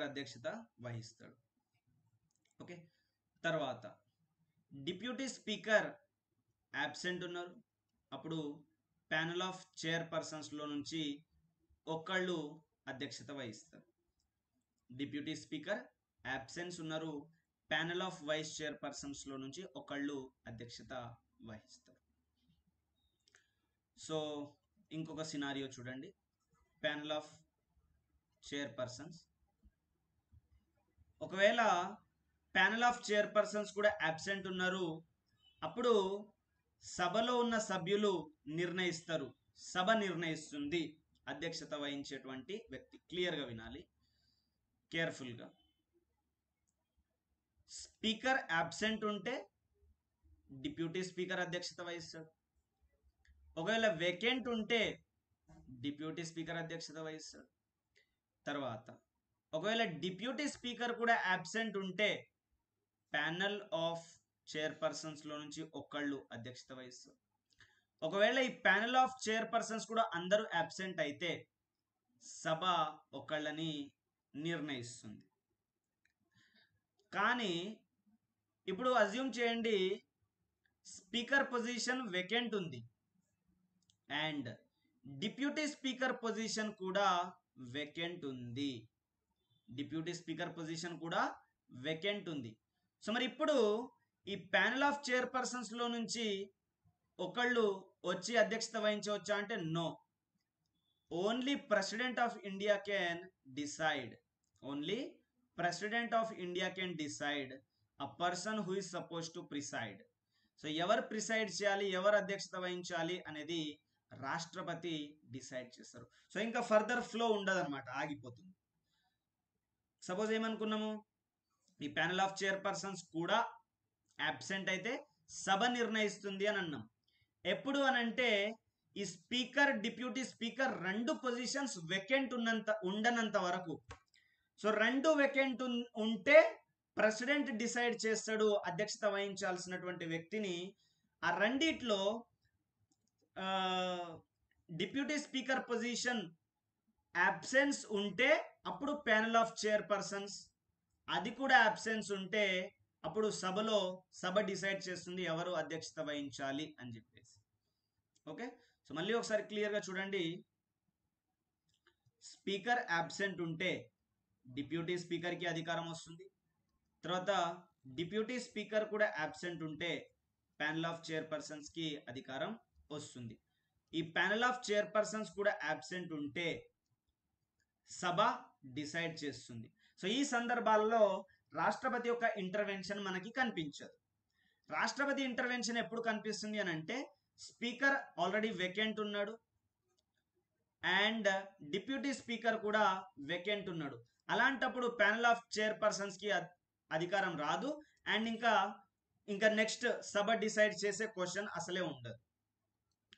అధ్యక్షత వహిస్తాడు. ఓకే, తర్వాత డిప్యూటీ స్పీకర్ అబ్సెంట్ ఉన్నారు, అప్పుడు ప్యానల్ ఆఫ్ చైర్పర్సన్స్ లో నుంచి ఒకళ్ళు అధ్యక్షత వహిస్తారు. డిప్యూటీ స్పీకర్ అబ్సెన్స్ ఉన్నారు, ప్యానల్ ఆఫ్ వైస్ చైర్పర్సన్స్ లో నుంచి ఒకళ్ళు అధ్యక్షత వహిస్తారు. సో ఇంకొక సినారియో చూడండి. ప్యానల్ ఆఫ్ చైర్పర్సన్స్, ఒకవేళ ప్యానల్ ఆఫ్ చైర్పర్సన్స్ కూడా అబ్సెంట్ ఉన్నారు, అప్పుడు సభలో ఉన్న సభ్యులు నిర్ణయిస్తారు, సభ నిర్ణయిస్తుంది అధ్యక్షత వహించేటువంటి వ్యక్తి. క్లియర్గా వినాలి కేర్ఫుల్గా. స్పీకర్ అబ్సెంట్ ఉంటే డిప్యూటీ స్పీకర్ అధ్యక్షత వహిస్తాడు. ఒకవేళ వేకెంట్ ఉంటే డిప్యూటీ స్పీకర్ అధ్యక్షత వహిస్తాడు. తర్వాత ఒకవేళ డిప్యూటీ స్పీకర్ కూడా అబ్సెంట్ ఉంటే ప్యానల్ ఆఫ్ చైర్పర్సన్స్లో నుంచి ఒకళ్ళు అధ్యక్షత వహిస్తారు. ఒకవేళ ఈ ప్యానల్ ఆఫ్ చైర్పర్సన్స్ కూడా అందరూ అబ్సెంట్ అయితే సభ ఒకళ్ళని నిర్ణయిస్తుంది. కానీ ఇప్పుడు అజ్యూమ్ చేయండి స్పీకర్ పొజిషన్ వేకెంట్ ఉంది అండ్ డిప్యూటీ స్పీకర్ పొజిషన్ కూడా వేకెంట్ ఉంది. డిప్యూటీ స్పీకర్ పొజిషన్ కూడా వేకెంట్ ఉంది. సో మరి ఇప్పుడు ఈ ప్యానల్ ఆఫ్ చైర్పర్సన్స్లో నుంచి ఒకళ్ళు వచ్చి అధ్యక్షత వహించవచ్చా అంటే no. Only president of India can decide. Only president of India can decide a person who is suppose to preside. So ఎవరు ప్రిసైడ్ చేయాలి, ఎవరు అధ్యక్షత వహించాలి అనేది రాష్ట్రపతి డిసైడ్ చేస్తారు. సో ఇంకా ఫర్దర్ ఫ్లో ఉండదు అనమాట, ఆగిపోతుంది. సపోజ్ ఏమనుకున్నాము, ఈ ప్యానల్ ఆఫ్ చైర్పర్సన్స్ కూడా అబ్సెంట్ అయితే సభ నిర్ణయిస్తుంది అని అన్నాం. ఎప్పుడు అనంటే ఈ స్పీకర్ డిప్యూటీ స్పీకర్ రెండు పొజిషన్స్ వెకెంట్ ఉండనంత వరకు. సో రెండు వెకెంట్ ఉంటే ప్రెసిడెంట్ డిసైడ్ చేస్తాడు అధ్యక్షత వహించాల్సినటువంటి వ్యక్తిని. ఆ రెండిట్లో డిప్యూటీ స్పీకర్ పొజిషన్ అబ్సెన్స్ ఉంటే అప్పుడు ప్యానల్ ఆఫ్ చైర్పర్సన్స్, అది కూడా అబ్సెన్స్ ఉంటే అప్పుడు సభ డిసైడ్ చేస్తుంది ఎవరు అధ్యక్షత వహించాలి అని చెప్పేసి. ఓకే, సో మళ్ళీ ఒకసారి క్లియర్గా చూడండి. స్పీకర్ అబ్సెంట్ ఉంటే డిప్యూటీ స్పీకర్కి అధికారం వస్తుంది. తర్వాత డిప్యూటీ స్పీకర్ కూడా అబ్సెంట్ ఉంటే ప్యానల్ ఆఫ్ చైర్పర్సన్స్కి అధికారం వస్తుంది. ఈ ప్యానల్ ఆఫ్ చైర్పర్సన్స్ కూడా అబ్సెంట్ ఉంటే సభ డిసైడ్ చేస్తుంది. సో ఈ సందర్భాల్లో రాష్ట్రపతి యొక్క ఇంటర్వెన్షన్ మనకి కనిపించదు. రాష్ట్రపతి ఇంటర్వెన్షన్ ఎప్పుడు కనిపిస్తుంది అని అంటే స్పీకర్ ఆల్రెడీ వేకెంట్ ఉన్నాడు అండ్ డిప్యూటీ స్పీకర్ కూడా వేకెంట్ ఉన్నాడు. అలాంటప్పుడు ప్యానల్ ఆఫ్ చైర్పర్సన్స్కి అధికారం రాదు అండ్ ఇంకా నెక్స్ట్ సభ డిసైడ్ చేసే క్వశ్చన్ అసలే ఉండదు.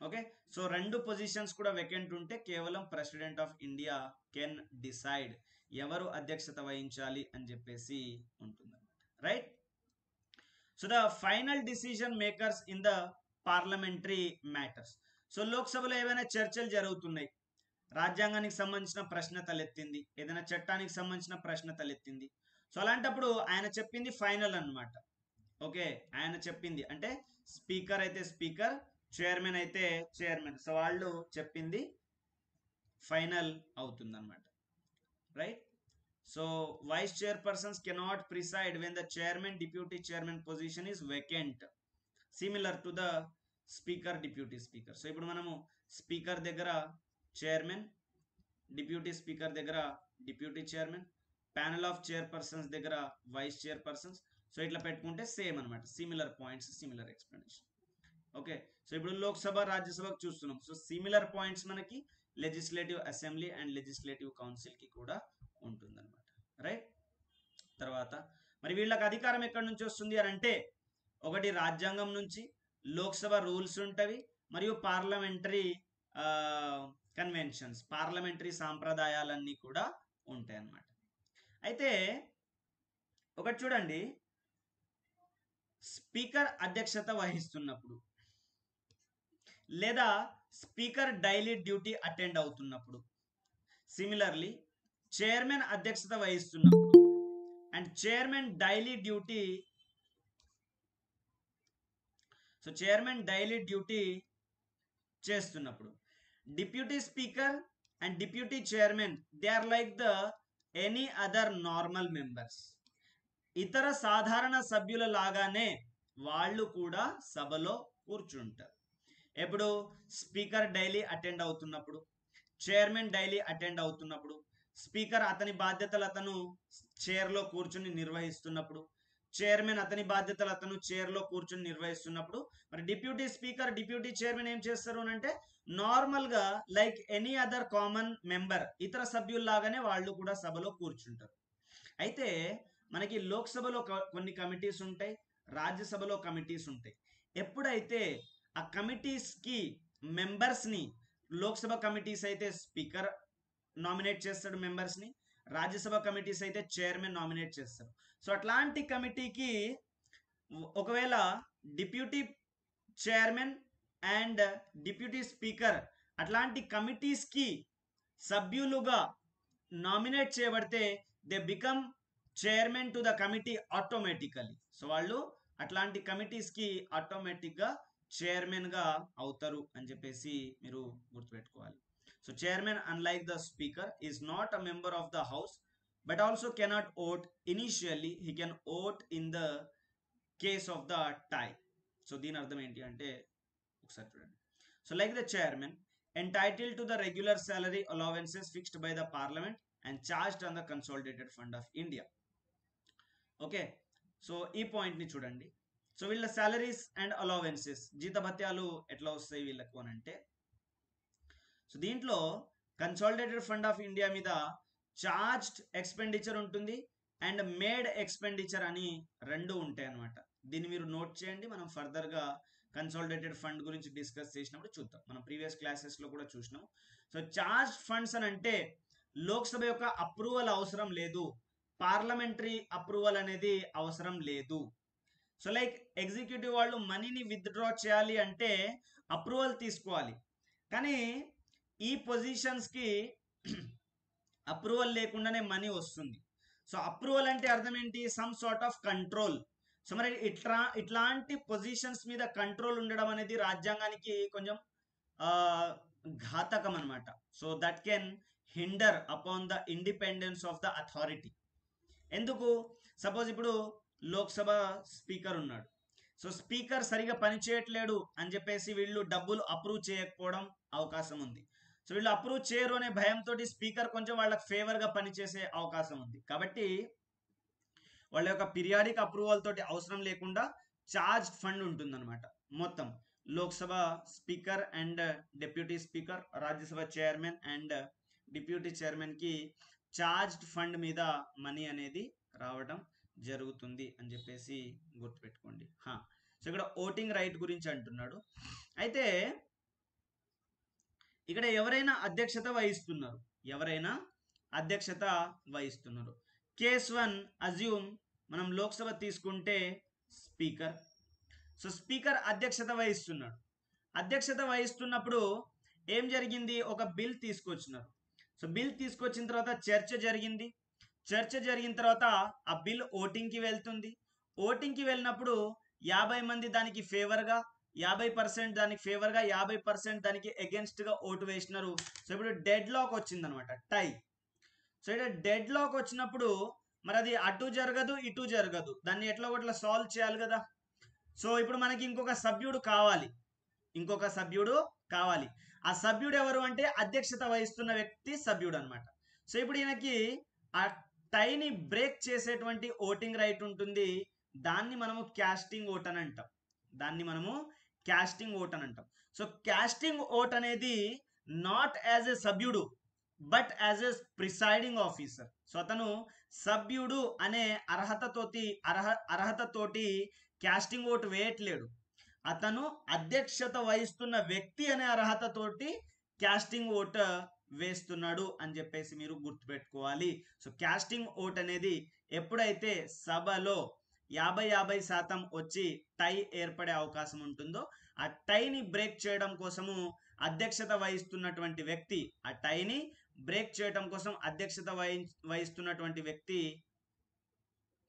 ఓకే, సో రెండు పొజిషన్స్ కూడా వేకెంట్ ఉంటే కేవలం president of India can decide ఎవరు అధ్యక్షత వహించాలి అని చెప్పేసి ఉంటుంది, right. So the final decision makers in the parliamentary matters. So లోక్సభలో ఏవైనా చర్చలు జరుగుతున్నాయి, రాజ్యాంగానికి సంబంధించిన ప్రశ్న తలెత్తింది, ఏదైనా చట్టానికి సంబంధించిన ప్రశ్న తలెత్తింది. సో అలాంటప్పుడు ఆయన చెప్పింది ఫైనల్ అన్నమాట. ఓకే, ఆయన చెప్పింది అంటే స్పీకర్ అయితే స్పీకర్, చైర్మన్ అయితే చైర్మన్, సో వాళ్ళు చెప్పింది ఫైనల్ అవుతుంది అన్నమాట, right. So vice chairpersons cannot preside when the chairman deputy chairman position is vacant similar to the speaker deputy speaker. So ఇప్పుడు మనము స్పీకర్ దగ్గర చైర్మన్, డిప్యూటీ స్పీకర్ దగ్గర deputy chairman, panel of chairpersons దగ్గర వైస్ చైర్పర్సన్స్. సో ఇట్లా పెట్టుకుంటే సేమ్ అనమాట, similar points, similar explanation. Okay, so ఇప్పుడు లోక్సభ రాజ్యసభకు చూస్తున్నాం. సో సిమిలర్ పాయింట్స్ మనకి లెజిస్లేటివ్ అసెంబ్లీ అండ్ లెజిస్లేటివ్ కౌన్సిల్కి కూడా ఉంటుందన్నమాట, రైట్. తర్వాత మరి వీళ్ళకి అధికారం ఎక్కడి నుంచి వస్తుంది అని అంటే ఒకటి రాజ్యాంగం నుంచి, లోక్సభ రూల్స్ ఉంటవి, మరియు పార్లమెంటరీ కన్వెన్షన్స్, పార్లమెంటరీ సాంప్రదాయాలన్నీ కూడా ఉంటాయి అన్నమాట. అయితే ఒకటి చూడండి, స్పీకర్ అధ్యక్షత వహిస్తున్నప్పుడు లేదా స్పీకర్ డైలీ డ్యూటీ అటెండ్ అవుతున్నప్పుడు, సిమిలర్లీ చైర్మన్ అధ్యక్షత వహిస్తున్నప్పుడు అండ్ చైర్మన్ డైలీ డ్యూటీ చేస్తున్నప్పుడు deputy speaker and deputy chairman they are like the any other normal members. ఇతర సాధారణ సభ్యుల లాగానే వాళ్ళు కూడా సభలో కూర్చుంటారు. ఎప్పుడు స్పీకర్ డైలీ అటెండ్ అవుతున్నప్పుడు, చైర్మన్ డైలీ అటెండ్ అవుతున్నప్పుడు, స్పీకర్ అతని బాధ్యతలు అతను చైర్లో కూర్చుని నిర్వహిస్తున్నప్పుడు, చైర్మన్ అతని బాధ్యతలు అతను చైర్లో కూర్చుని నిర్వహిస్తున్నప్పుడు, మరి డిప్యూటీ స్పీకర్ డిప్యూటీ చైర్మన్ ఏం చేస్తారు అని అంటే నార్మల్గా like any other common member, ఇతర సభ్యుల్లాగానే వాళ్ళు కూడా సభలో కూర్చుంటారు. అయితే మనకి లోక్సభలో కొన్ని కమిటీస్ ఉంటాయి, రాజ్యసభలో కమిటీస్ ఉంటాయి. ఎప్పుడైతే ఆ కమిటీస్కి మెంబర్స్ని, లోక్సభ కమిటీస్ అయితే స్పీకర్ నామినేట్ చేస్తాడు మెంబర్స్ని, రాజ్యసభ కమిటీస్ అయితే చైర్మన్ నామినేట్ చేస్తారు. సో అట్లాంటి కమిటీకి ఒకవేళ deputy chairman and deputy speaker అట్లాంటి కమిటీస్కి సభ్యులుగా నామినేట్ చేయబడితే they become chairman to the committee automatically. So వాళ్ళు అట్లాంటి కమిటీస్కి ఆటోమేటిక్గా చైర్మన్గా అవుతారు అని చెప్పేసి మీరు గుర్తుపెట్టుకోవాలి. So chairman unlike the speaker is not a member of the house but also cannot vote initially, he can vote in the case of the tie. So దీని అర్థం ఏంటి అంటే ఒకసారి చూడండి. So like the chairman entitled to the regular salary allowances fixed by the parliament and charged on the consolidated fund of India. Okay, so ఈ పాయింట్ని చూడండి. సో వీళ్ళ సాలరీస్ అండ్ అలవెన్సెస్, జీతభత్యాలు ఎట్లా వస్తాయి వీళ్ళకు అని అంటే, సో దీంట్లో కన్సాలిడేటెడ్ ఫండ్ ఆఫ్ ఇండియా మీద చార్జ్డ్ ఎక్స్పెండిచర్ ఉంటుంది అండ్ మేడ్ ఎక్స్పెండిచర్ అని రెండు ఉంటాయి అన్నమాట. దీన్ని మీరు నోట్ చేయండి, మనం ఫర్దర్గా కన్సాలిడేటెడ్ ఫండ్ గురించి డిస్కస్ చేసినప్పుడు చూద్దాం. మనం ప్రీవియస్ క్లాసెస్లో కూడా చూసినాం. సో చార్జ్ ఫండ్స్ అని అంటే లోక్సభ యొక్క అప్రూవల్ అవసరం లేదు, పార్లమెంటరీ అప్రూవల్ అనేది అవసరం లేదు. సో లైక్ ఎగ్జిక్యూటివ్ వాళ్ళు మనీని విత్డ్రా చేయాలి అంటే అప్రూవల్ తీసుకోవాలి, కానీ ఈ పొజిషన్స్కి అప్రూవల్ లేకుండానే మనీ వస్తుంది. సో అప్రూవల్ అంటే అర్థం ఏంటి? Some sort of control. So మరి ఇట్లాంటి పొజిషన్స్ మీద కంట్రోల్ ఉండడం అనేది రాజ్యాంగానికి కొంచెం ఘాతకం అనమాట. So that can hinder upon the independence of the authority. ఎందుకు? సపోజ్ ఇప్పుడు లోక్సభ స్పీకర్ ఉన్నాడు, సో స్పీకర్ సరిగా పనిచేయట్లేడు అని చెప్పేసి వీళ్ళు డబ్బులు అప్రూవ్ చేయకపోవడం అవకాశం ఉంది. సో వీళ్ళు అప్రూవ్ చేయరు అనే భయంతో స్పీకర్ కొంచెం వాళ్ళకి ఫేవర్గా పనిచేసే అవకాశం ఉంది. కాబట్టి వాళ్ళ యొక్క పీరియాడిక్ అప్రూవల్ తోటి అవసరం లేకుండా చార్జ్ ఫండ్ ఉంటుందన్నమాట. మొత్తం Lok Sabha speaker and deputy speaker, Rajya Sabha chairman and deputy చైర్మన్కి చార్జ్డ్ ఫండ్ మీద మనీ అనేది రావడం జరుగుతుంది అని చెప్పేసి గుర్తుపెట్టుకోండి. సో ఇక్కడ ఓటింగ్ రైట్ గురించి అంటున్నాడు. అయితే ఇక్కడ ఎవరైనా అధ్యక్షత వహిస్తున్నారు. కేస్ 1 అజ్యూమ్ మనం లోక్సభ తీసుకుంటే స్పీకర్. సో స్పీకర్ అధ్యక్షత వహిస్తున్నప్పుడు ఏం జరిగింది? ఒక బిల్ తీసుకొచ్చినారు. సో బిల్ తీసుకొచ్చిన తర్వాత చర్చ జరిగిన తర్వాత ఆ బిల్ ఓటింగ్కి వెళ్తుంది. ఓటింగ్కి వెళ్ళినప్పుడు 50 మంది దానికి ఫేవర్గా, 50% దానికి ఫేవర్గా, 50% దానికి అగెన్స్ట్గా ఓటు వేసినారు. సో ఇప్పుడు డెడ్ లాక్ వచ్చింది అనమాట, టై. సో ఇక్కడ డెడ్ లాక్ వచ్చినప్పుడు మరి అది అటు జరగదు ఇటు జరగదు, దాన్ని ఎట్లా ఒకట్లా సాల్వ్ చేయాలి కదా. సో ఇప్పుడు మనకి ఇంకొక సభ్యుడు కావాలి. ఆ సభ్యుడు ఎవరు అంటే అధ్యక్షత వహిస్తున్న వ్యక్తి సభ్యుడు అనమాట. సో ఇప్పుడు ఈయనకి ఆ టైని బ్రేక్ చేసేటువంటి ఓటింగ్ రైట్ ఉంటుంది. దాన్ని మనము క్యాస్టింగ్ ఓట్ అని అంటాం. సో క్యాస్టింగ్ ఓట్ అనేది నాట్ యాజ్ ఎ సభ్యుడు but as a presiding officer. So అతను సభ్యుడు అనే అర్హతతోటి క్యాస్టింగ్ ఓట్ వేయట్లేడు, అతను అధ్యక్షత వహిస్తున్న వ్యక్తి అనే అర్హతతోటి క్యాస్టింగ్ ఓట్ వేస్తున్నాడు అని చెప్పేసి మీరు గుర్తుపెట్టుకోవాలి. సో క్యాస్టింగ్ ఓట్ అనేది ఎప్పుడైతే సభలో 50% వచ్చి టై ఏర్పడే అవకాశం ఉంటుందో, ఆ టైని బ్రేక్ చేయడం కోసము అధ్యక్షత వహిస్తున్నటువంటి వ్యక్తి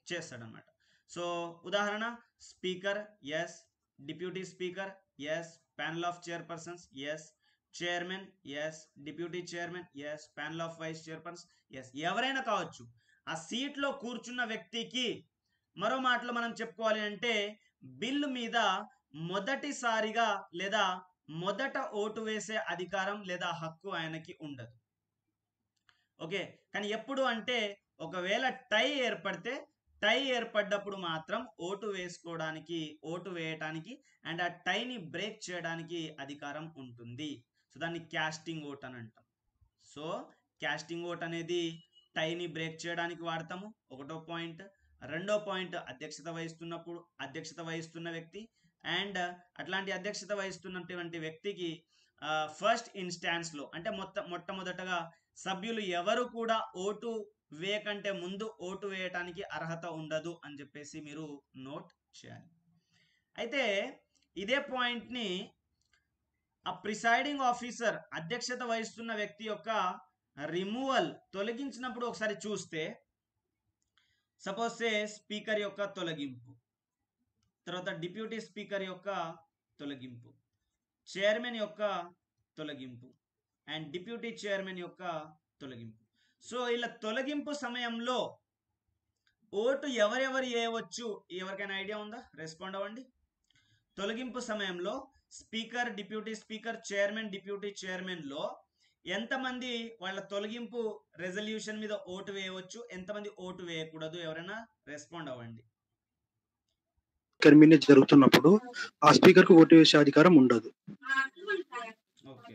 చేస్తాడనమాట. సో ఉదాహరణ, speaker yes, deputy speaker yes, panel of chairpersons yes, chairman yes, deputy chairman yes, panel of vice chairpersons yes, ఎవరైనా కావచ్చు. ఆ సీట్లో కూర్చున్న వ్యక్తికి, మరో మాటలో మనం చెప్పుకోవాలి అంటే, బిల్లు మీద మొదటిసారిగా లేదా మొదట ఓటు వేసే అధికారం లేదా హక్కు ఆయనకి ఉండదు. ఓకే, కానీ ఎప్పుడు అంటే ఒకవేళ టై ఏర్పడ్డప్పుడు మాత్రం ఓటు వేయటానికి అండ్ ఆ టైని బ్రేక్ చేయడానికి అధికారం ఉంటుంది. సో దాన్ని క్యాస్టింగ్ ఓట్ అని అంటాం. సో క్యాస్టింగ్ ఓట్ అనేది టైని బ్రేక్ చేయడానికి వాడతాము, ఒకటో పాయింట్. రెండో పాయింట్, అధ్యక్షత వహిస్తున్న వ్యక్తి అండ్ అట్లాంటి అధ్యక్షత వహిస్తున్నటువంటి వ్యక్తికి ఫస్ట్ ఇన్స్టాన్స్లో అంటే మొట్టమొదటగా సభ్యులు ఎవరు కూడా ఓటు వేయకంటే ముందు ఓటు వేయటానికి అర్హత ఉండదు అని చెప్పేసి మీరు నోట్ చేయాలి. అయితే ఇదే పాయింట్ని ఆ ప్రిసైడింగ్ ఆఫీసర్ అధ్యక్షత వహిస్తున్న వ్యక్తి యొక్క రిమూవల్ తొలగించినప్పుడు ఒకసారి చూస్తే, సపోజ్ సే స్పీకర్ యొక్క తొలగింపు, తర్వాత డిప్యూటీ స్పీకర్ యొక్క తొలగింపు, చైర్మన్ యొక్క తొలగింపు అండ్ డిప్యూటీ చైర్మన్ యొక్క తొలగింపు. సో ఇలా తొలగింపు సమయంలో ఓటు ఎవరెవరు వేయవచ్చు? ఎవరికైనా ఐడియా ఉందా? రెస్పాండ్ అవ్వండి. తొలగింపు సమయంలో speaker, deputy speaker, chairman, deputy chairman లో ఎంతమంది వాళ్ళ తొలగింపు రెజల్యూషన్ మీద ఓటు వేయవచ్చు, ఎంతమంది ఓటు వేయకూడదు? ఎవరైనా రెస్పాండ్ అవ్వండి. టెర్మినేట్ జరుగుతున్నప్పుడు ఆ స్పీకర్ కు ఓటు వేసే అధికారం ఉండదు. ఓకే,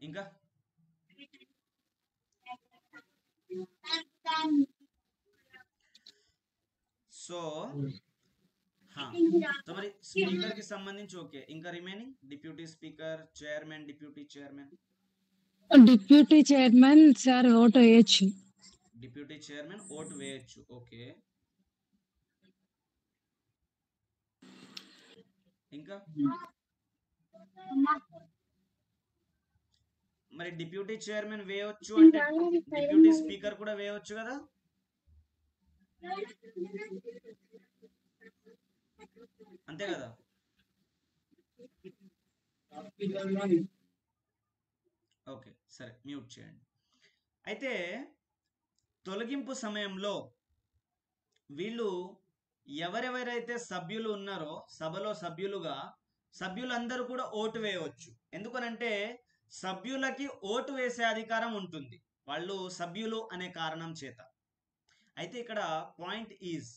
ఇంకా సో మరి స్పీకర్ కి సంబంధించి ఓకే, ఇంకా remaining deputy speaker, chairman, deputy chairman. Deputy chairman sir vote వేయచ్చు. డిప్యూటీ చైర్మన్ ఓటు వేయచ్చు. ఓకే, ఇంకా మరి డిప్యూటీ చైర్మన్ వేయవచ్చు అంటే డిప్యూటీ స్పీకర్ కూడా వేయవచ్చు కదా? అంతే కదా? ఓకే, సరే, మ్యూట్ చేయండి. అయితే తొలగింపు సమయంలో వీళ్ళు ఎవరెవరైతే సభ్యులు ఉన్నారో సభలో సభ్యులందరూ కూడా ఓటు వేయవచ్చు. ఎందుకనంటే సభ్యులకి ఓటు వేసే అధికారం ఉంటుంది, వాళ్ళు సభ్యులు అనే కారణం చేత. అయితే ఇక్కడ పాయింట్ ఈజ్,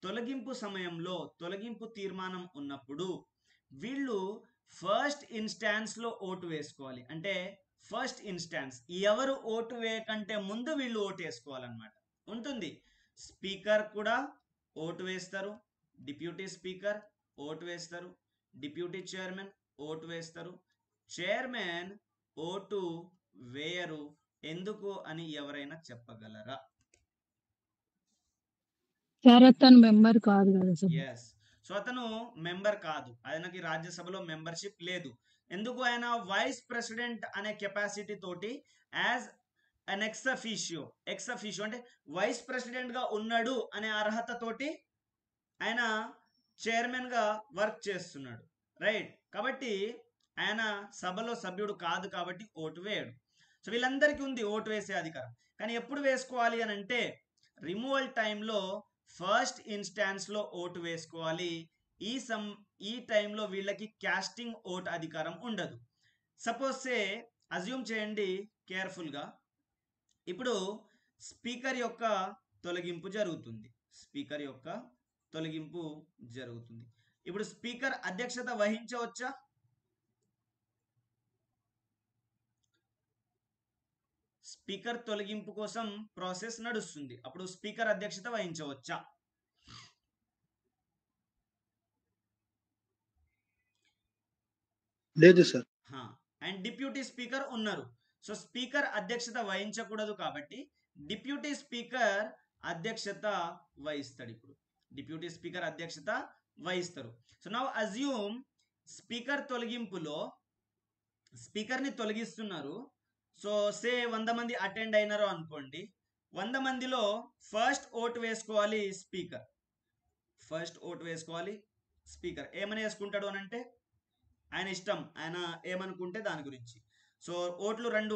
తొలగింపు సమయంలో తొలగింపు తీర్మానం ఉన్నప్పుడు వీళ్ళు ఫస్ట్ ఇన్స్టాన్స్ లో ఓటు వేసుకోవాలి. అంటే ఫస్ట్ ఇన్స్టాన్స్ ఎవరు ఓటు వేయకంటే ముందు వీళ్ళు ఓటు వేసుకోవాలన్నమాట ఉంటుంది. స్పీకర్ కూడా ఓటు వేస్తారు, డిప్యూటీ స్పీకర్ ఓటు వేస్తారు, డిప్యూటీ చైర్మన్ ఓటు వేస్తారు, చైర్మన్ ఓటు వేయరు. ఎందుకు అని ఎవరైనా చెప్పగలరా? సార్ అతను మెంబర్ కాదు కదా సార్. ఎస్, సో అతను మెంబర్ కాదు, ఆయనకి రాజ్యసభలో మెంబర్షిప్ లేదు. ఎందుకు? ఆయన వైస్ ప్రెసిడెంట్ అనే కెపాసిటీ తోటి యాజ్ అన్ ఎక్స్ అఫీషియో అంటే వైస్ ప్రెసిడెంట్ గా ఉన్నాడు అనే అర్హత తోటి ఆయన చైర్మన్ గా వర్క్ చేస్తున్నాడు, రైట్? కాబట్టి ఆయన సభలో సభ్యుడు కాదు కాబట్టి ఓటు వేయడు. సో వీళ్ళందరికీ ఉంది ఓటు వేసే అధికారం. కానీ ఎప్పుడు వేసుకోవాలి అని అంటే రిమూవల్ టైంలో ఫస్ట్ ఇన్స్టాన్స్ లో ఓటు వేసుకోవాలి. ఈ టైంలో వీళ్ళకి క్యాస్టింగ్ ఓట్ అధికారం ఉండదు. సపోజ్ సే అజ్యూమ్ చేయండి కేర్ఫుల్ గా, ఇప్పుడు స్పీకర్ యొక్క తొలగింపు జరుగుతుంది. ఇప్పుడు స్పీకర్ అధ్యక్షత వహించవచ్చా? స్పీకర్ తొలగింపు కోసం ప్రాసెస్ నడుస్తుంది, అప్పుడు స్పీకర్ అధ్యక్షత వహించవచ్చా? లేదు సార్. అండ్ డిప్యూటీ స్పీకర్ ఉన్నారు, సో స్పీకర్ అధ్యక్షత వహించకూడదు కాబట్టి డిప్యూటీ స్పీకర్ అధ్యక్షత వహిస్తాడు. ఇప్పుడు డిప్యూటీ స్పీకర్ అధ్యక్షత వహిస్తారు. సో నౌ అజ్యూమ్ స్పీకర్ తొలగింపులో స్పీకర్ని తొలగిస్తున్నారు. సో సే 100 మంది అటెండ్ అయినారో అనుకోండి, 100 మందిలో ఫస్ట్ ఓటు వేసుకోవాలి స్పీకర్. ఏమని వేసుకుంటాడు అని అంటే ఆయన ఇష్టం, ఆయన ఏమనుకుంటే దాని గురించి. సో ఓట్లు రెండు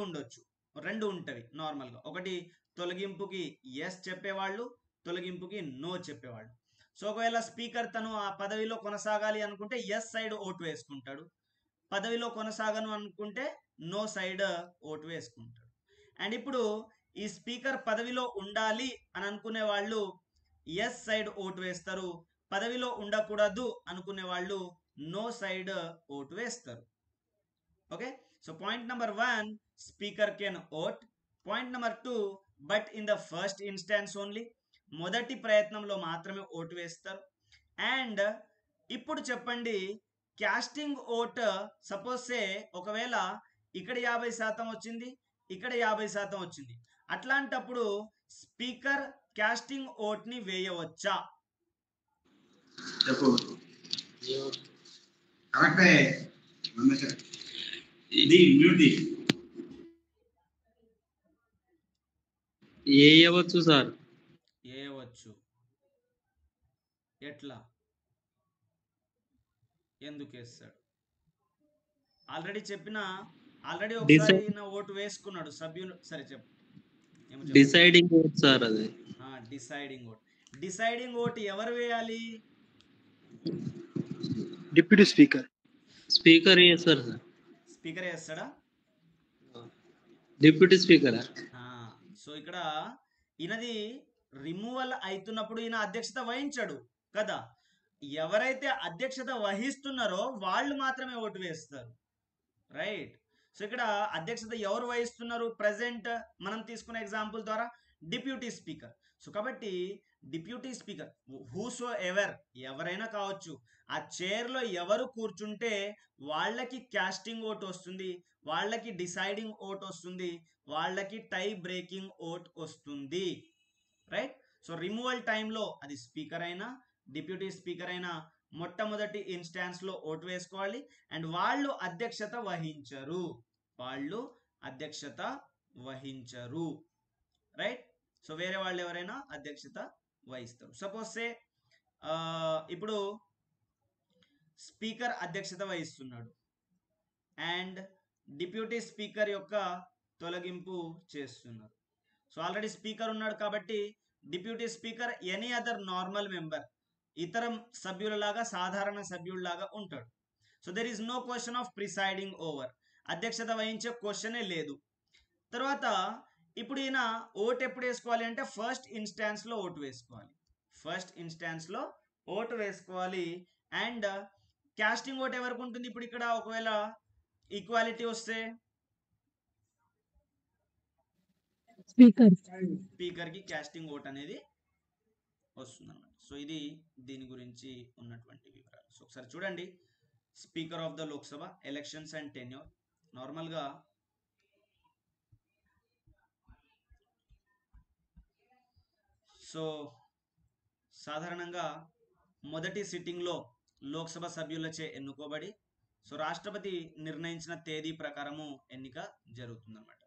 ఉంటవి నార్మల్గా. ఒకటి తొలగింపుకి ఎస్ చెప్పేవాళ్ళు, తొలగింపుకి నో చెప్పేవాళ్ళు. సో ఒకవేళ స్పీకర్ తను ఆ పదవిలో కొనసాగాలి అనుకుంటే ఎస్ సైడ్ ఓటు వేసుకుంటాడు, పదవిలో కొనసాగను అనుకుంటే నో సైడ్ ఓటు వేసుకుంటాడు. అండ్ ఇప్పుడు ఈ స్పీకర్ పదవిలో ఉండాలి అని అనుకునే వాళ్ళు ఎస్ సైడ్ ఓటు వేస్తారు, పదవిలో ఉండకూడదు అనుకునే వాళ్ళు నో సైడ్ ఓటు వేస్తారు. Okay, so point number 1, speaker can vote. Point number 2, but in the first instance only, మొదటి ప్రయత్నంలో మాత్రమే ఓటు వేస్తారు. అండ్ ఇప్పుడు చెప్పండి, క్యాస్టింగ్ ఓట్ సపోజ్ సే ఒకవేళ ఇక్కడ 50% వచ్చింది, ఇక్కడ 50% వచ్చింది. అట్లాంటప్పుడు స్పీకర్ కాస్టింగ్ ఓట్ని వేయవచ్చా? చెప్పు కరెక్టే. ఇది మ్యూట్ వేయవచ్చు సార్. వేయవచ్చు. ఎట్లా, ఎందుకు వేస్తాడు? ఆల్రెడీ చెప్పిన, ఆల్రెడీ ఒకసారి ఈయన ఓటు వేసుకున్నాడు సభ్యులు. సరే చెప్పు. డిసైడింగ్ ఓట్ సార్ అది. Deciding vote. డిసైడింగ్ ఓట్ ఎవరు వేయాలి? Deputy speaker. స్పీకర్ వేస్తారు సార్. స్పీకర్ వేస్తాడా? Deputy speaker. సో ఇక్కడ ఈయనది రిమూవల్ అవుతున్నప్పుడు ఈయన అధ్యక్షత వహించాడు కదా. ఎవరైతే అధ్యక్షత వహిస్తున్నారో వాళ్ళు మాత్రమే ఓటు వేస్తారు, రైట్? సో ఇక్కడ అధ్యక్షత ఎవరు వహిస్తున్నారు? ప్రెసెంట్ మనం తీసుకున్న ఎగ్జాంపుల్ ద్వారా డిప్యూటీ స్పీకర్. సో కాబట్టి డిప్యూటీ స్పీకర్ హూసో ఎవర్, ఎవరైనా కావచ్చు, ఆ చైర్లో ఎవరు కూర్చుంటే వాళ్ళకి కాస్టింగ్ ఓట్ వస్తుంది, వాళ్ళకి డిసైడింగ్ ఓట్ వస్తుంది, వాళ్ళకి టై బ్రేకింగ్ ఓట్ వస్తుంది, రైట్? సో రిమూవల్ టైంలో అది స్పీకర్ అయినా డిప్యూటీ స్పీకర్ అయినా మొట్టమొదటి ఇన్స్టాన్స్లో ఓటు వేసుకోవాలి. అండ్ వాళ్ళు అధ్యక్షత వహించరు, రైట్? సో వేరే వాళ్ళు ఎవరైనా అధ్యక్షత వహిస్తారు. సపోజ్ సే ఇప్పుడు స్పీకర్ అధ్యక్షత వహిస్తున్నాడు అండ్ డిప్యూటీ స్పీకర్ యొక్క తొలగింపు చేస్తున్నారు. సో ఆల్రెడీ స్పీకర్ ఉన్నాడు కాబట్టి deputy speaker any other normal member, ఇతర సభ్యులలాగా, సాధారణ సభ్యుల్లాగా ఉంటాడు. So there is no question of presiding over, అధ్యక్షత వహించే క్వశ్చనే లేదు. తర్వాత ఇప్పుడు ఈయన ఓటు ఎప్పుడు వేసుకోవాలి అంటే ఫస్ట్ ఇన్స్టాన్స్లో ఓటు వేసుకోవాలి. అండ్ కాస్టింగ్ ఓట్ ఎవరికి ఉంటుంది? ఇప్పుడు ఇక్కడ ఒకవేళ ఈక్వాలిటీ వస్తే స్పీకర్కి కాస్టింగ్ ఓట్ అనేది వస్తుంది అన్నమాట. సో ఇది దీని గురించి ఉన్నటువంటి వివరాలు. సో ఒకసారి చూడండి, speaker of the Lok Sabha elections and tenure. నార్మల్గా సో సాధారణంగా మొదటి సిట్టింగ్లో లోక్సభ సభ్యులచే ఎన్నుకోబడి సో రాష్ట్రపతి నిర్ణయించిన తేదీ ప్రకారము ఎన్నిక జరుగుతుందన్నమాట.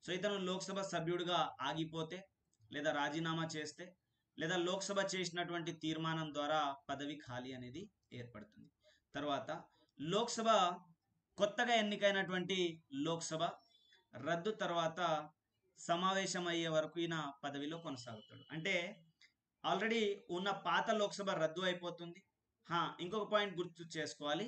సో ఇతను లోక్సభ సభ్యుడిగా ఆగిపోతే లేదా రాజీనామా చేస్తే లేదా లోక్సభ చేసినటువంటి తీర్మానం ద్వారా పదవి ఖాళీ అనేది ఏర్పడుతుంది. తర్వాత లోక్సభ కొత్తగా ఎన్నికైనటువంటి లోక్సభ రద్దు తర్వాత సమావేశం అయ్యే వరకు ఈయన పదవిలో కొనసాగుతాడు. అంటే ఆల్రెడీ ఉన్న పాత లోక్సభ రద్దు అయిపోతుంది. ఇంకొక పాయింట్ గుర్తు చేసుకోవాలి,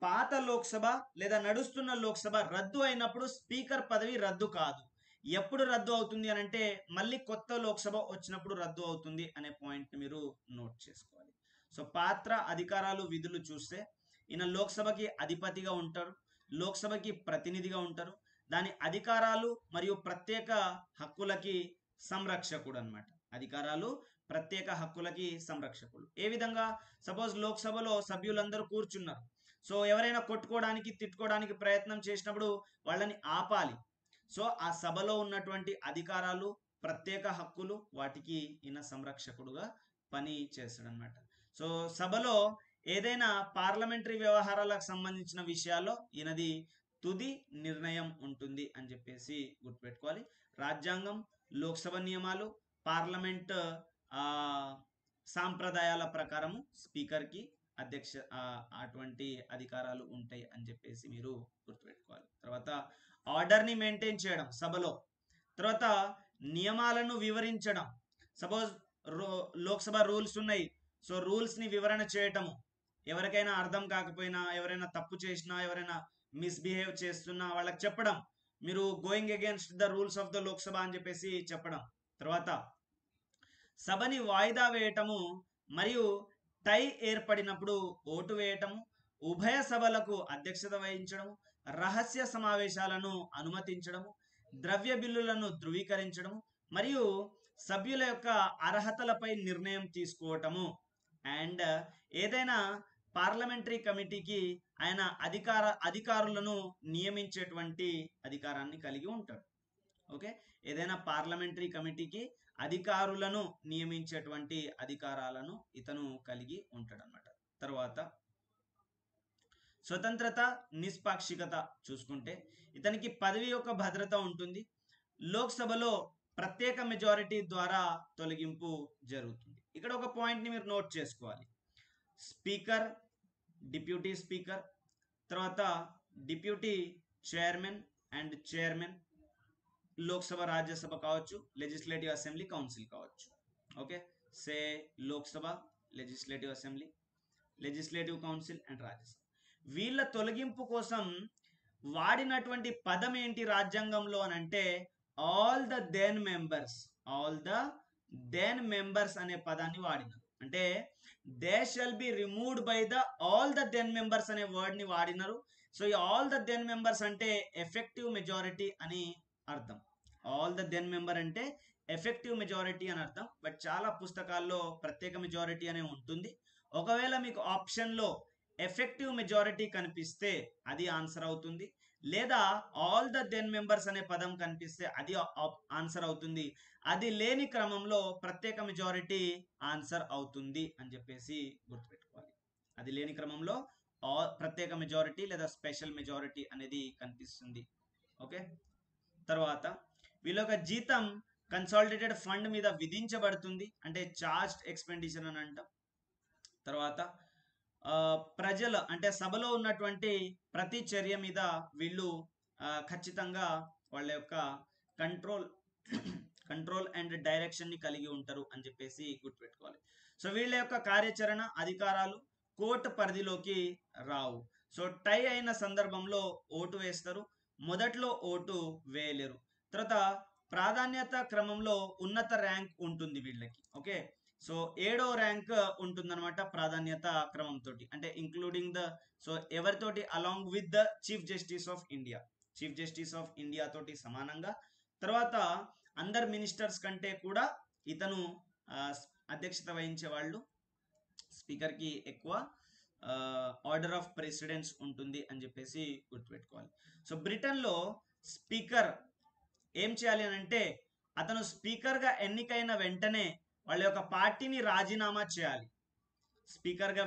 పాత లోక్సభ లేదా నడుస్తున్న లోక్సభ రద్దు అయినప్పుడు స్పీకర్ పదవి రద్దు కాదు. ఎప్పుడు రద్దు అవుతుంది అని అంటే మళ్ళీ కొత్త లోక్సభ వచ్చినప్పుడు రద్దు అవుతుంది అనే పాయింట్ మీరు నోట్ చేసుకోవాలి. సో పాత్ర, అధికారాలు, విధులు చూస్తే ఈయన లోక్సభకి అధిపతిగా ఉంటారు, లోక్సభకి ప్రతినిధిగా ఉంటారు, దాని అధికారాలు మరియు ప్రత్యేక హక్కులకి సంరక్షకుడు అన్నమాట. అధికారాలు, ప్రత్యేక హక్కులకి సంరక్షకుడు. ఏ విధంగా? సపోజ్ లోక్సభలో సభ్యులందరూ కూర్చున్నారు. సో ఎవరైనా కొట్టుకోవడానికి, తిట్టుకోవడానికి ప్రయత్నం చేసినప్పుడు వాళ్ళని ఆపాలి. సో ఆ సభలో ఉన్నటువంటి అధికారాలు, ప్రత్యేక హక్కులు, వాటికి ఈయన సంరక్షకుడుగా పని చేస్తాడనమాట. సో సభలో ఏదైనా పార్లమెంటరీ వ్యవహారాలకు సంబంధించిన విషయాల్లో ఈయనది తుది నిర్ణయం ఉంటుంది అని చెప్పేసి గుర్తుపెట్టుకోవాలి. రాజ్యాంగం, లోక్సభ నియమాలు, పార్లమెంట్ సాంప్రదాయాల ప్రకారము స్పీకర్కి అటువంటి అధికారాలు ఉంటాయి అని చెప్పేసి మీరు గుర్తుపెట్టుకోవాలి. తర్వాత ఆర్డర్ని మెయింటైన్ చేయడం సభలో, తర్వాత నియమాలను వివరించడం. సపోజ్ లోక్సభ రూల్స్ ఉన్నాయి, సో రూల్స్ని వివరణ చేయటము, ఎవరికైనా అర్థం కాకపోయినా, ఎవరైనా తప్పు చేసినా, ఎవరైనా మిస్బిహేవ్ చేస్తున్నా వాళ్ళకి చెప్పడం, మీరు going against the rules of the Lok Sabha అని చెప్పేసి చెప్పడం. తర్వాత సభని వాయిదా వేయటము మరియు టై ఏర్పడినప్పుడు ఓటు వేయటము, ఉభయ సభలకు అధ్యక్షత వహించడము, రహస్య సమావేశాలను అనుమతించడము, ద్రవ్య బిల్లులను ధృవీకరించడము మరియు సభ్యుల యొక్క అర్హతలపై నిర్ణయం తీసుకోవటము. అండ్ ఏదైనా పార్లమెంటరీ కమిటీకి ఆయన అధికారులను నియమించేటువంటి అధికారాన్ని కలిగి ఉంటాడు. ఓకే, ఏదైనా పార్లమెంటరీ కమిటీకి అధికారులను నియమించేటువంటి అధికారాలను ఇతను కలిగి ఉంటాడు అన్నమాట. తర్వాత స్వతంత్రత, నిష్పాక్షికత చూసుకుంటే ఇతనికి పదవి యొక్క భద్రత ఉంటుంది. లోక్సభలో ప్రత్యేక మెజారిటీ ద్వారా తొలగింపు జరుగుతుంది. ఇక్కడ ఒక పాయింట్ని మీరు నోట్ చేసుకోవాలి. స్పీకర్, డిప్యూటీ స్పీకర్, తర్వాత deputy chairman and chairman, Lok Sabha, Rajya Sabha కావచ్చు, లెజిస్లేటివ్ అసెంబ్లీ, కౌన్సిల్ కావచ్చు. Okay, say Lok Sabha, legislative assembly, legislative council and Rajya Sabha. వీళ్ళ తొలగింపు కోసం వాడినటువంటి పదం ఏంటి రాజ్యాంగంలో అని అంటే ఆల్ ద దెన్ మెంబర్స్ అనే పదాన్ని వాడినారు. అంటే they shall be removed by the all the then members అనే వర్డ్ ని వాడినారు. సో ఈ ఆల్ ద దెన్ మెంబర్స్ అంటే ఎఫెక్టివ్ మెజారిటీ అని అర్థం. ఆల్ ద దెన్ మెంబర్ అంటే ఎఫెక్టివ్ మెజారిటీ అని అర్థం. బట్ చాలా పుస్తకాల్లో ప్రత్యేక మెజారిటీ అనే ఉంటుంది. ఒకవేళ మీకు ఆప్షన్లో ఎఫెక్టివ్ మెజారిటీ కనిపిస్తే అది ఆన్సర్ అవుతుంది, లేదా ఆల్ ద దెన్ మెంబర్స్ అనే పదం కనిపిస్తే అది ఆన్సర్ అవుతుంది. అది లేని క్రమంలో ప్రత్యేక మెజారిటీ ఆన్సర్ అవుతుంది అని చెప్పేసి గుర్తుపెట్టుకోవాలి. అది లేని క్రమంలో ప్రత్యేక మెజారిటీ లేదా స్పెషల్ మెజారిటీ అనేది కనిపిస్తుంది. ఓకే, తర్వాత వీళ్ళ యొక్క జీతం కన్సాలిడేటెడ్ ఫండ్ మీద విధించబడుతుంది, అంటే చార్జ్డ్ ఎక్స్పెండిచర్ అని అంటాం. తర్వాత ప్రజలు అంటే సభలో ఉన్నటువంటి ప్రతి చర్య మీద వీళ్ళు ఖచ్చితంగా వాళ్ళ యొక్క కంట్రోల్ అండ్ డైరెక్షన్ ని కలిగి ఉంటారు అని చెప్పేసి గుర్తుపెట్టుకోవాలి. సో వీళ్ళ యొక్క కార్యాచరణ అధికారాలు కోర్టు పరిధిలోకి రావు. సో టై అయిన సందర్భంలో ఓటు వేస్తారు, మొదట్లో ఓటు వేయలేరు. తర్వాత ప్రాధాన్యత క్రమంలో ఉన్నత ర్యాంక్ ఉంటుంది వీళ్ళకి. ఓకే, సో 7వ ర్యాంక్ ఉంటుందన్నమాట ప్రాధాన్యత క్రమంతో, అంటే ఇంక్లూడింగ్ సో ఎవరితోటి along with the chief justice of India తోటి సమానంగా. తర్వాత అందరు మినిస్టర్స్ కంటే కూడా ఇతను అధ్యక్షత వహించే వాళ్ళు. స్పీకర్కి ఎక్కువ ఆర్డర్ ఆఫ్ ప్రెసిడెన్స్ ఉంటుంది అని చెప్పేసి గుర్తుపెట్టుకోవాలి. సో బ్రిటన్లో స్పీకర్ ఏం చేయాలి అని అంటే అతను స్పీకర్గా ఎన్నికైన వెంటనే వాళ్ళ యొక్క పార్టీని రాజీనామా చేయాలి. స్పీకర్గా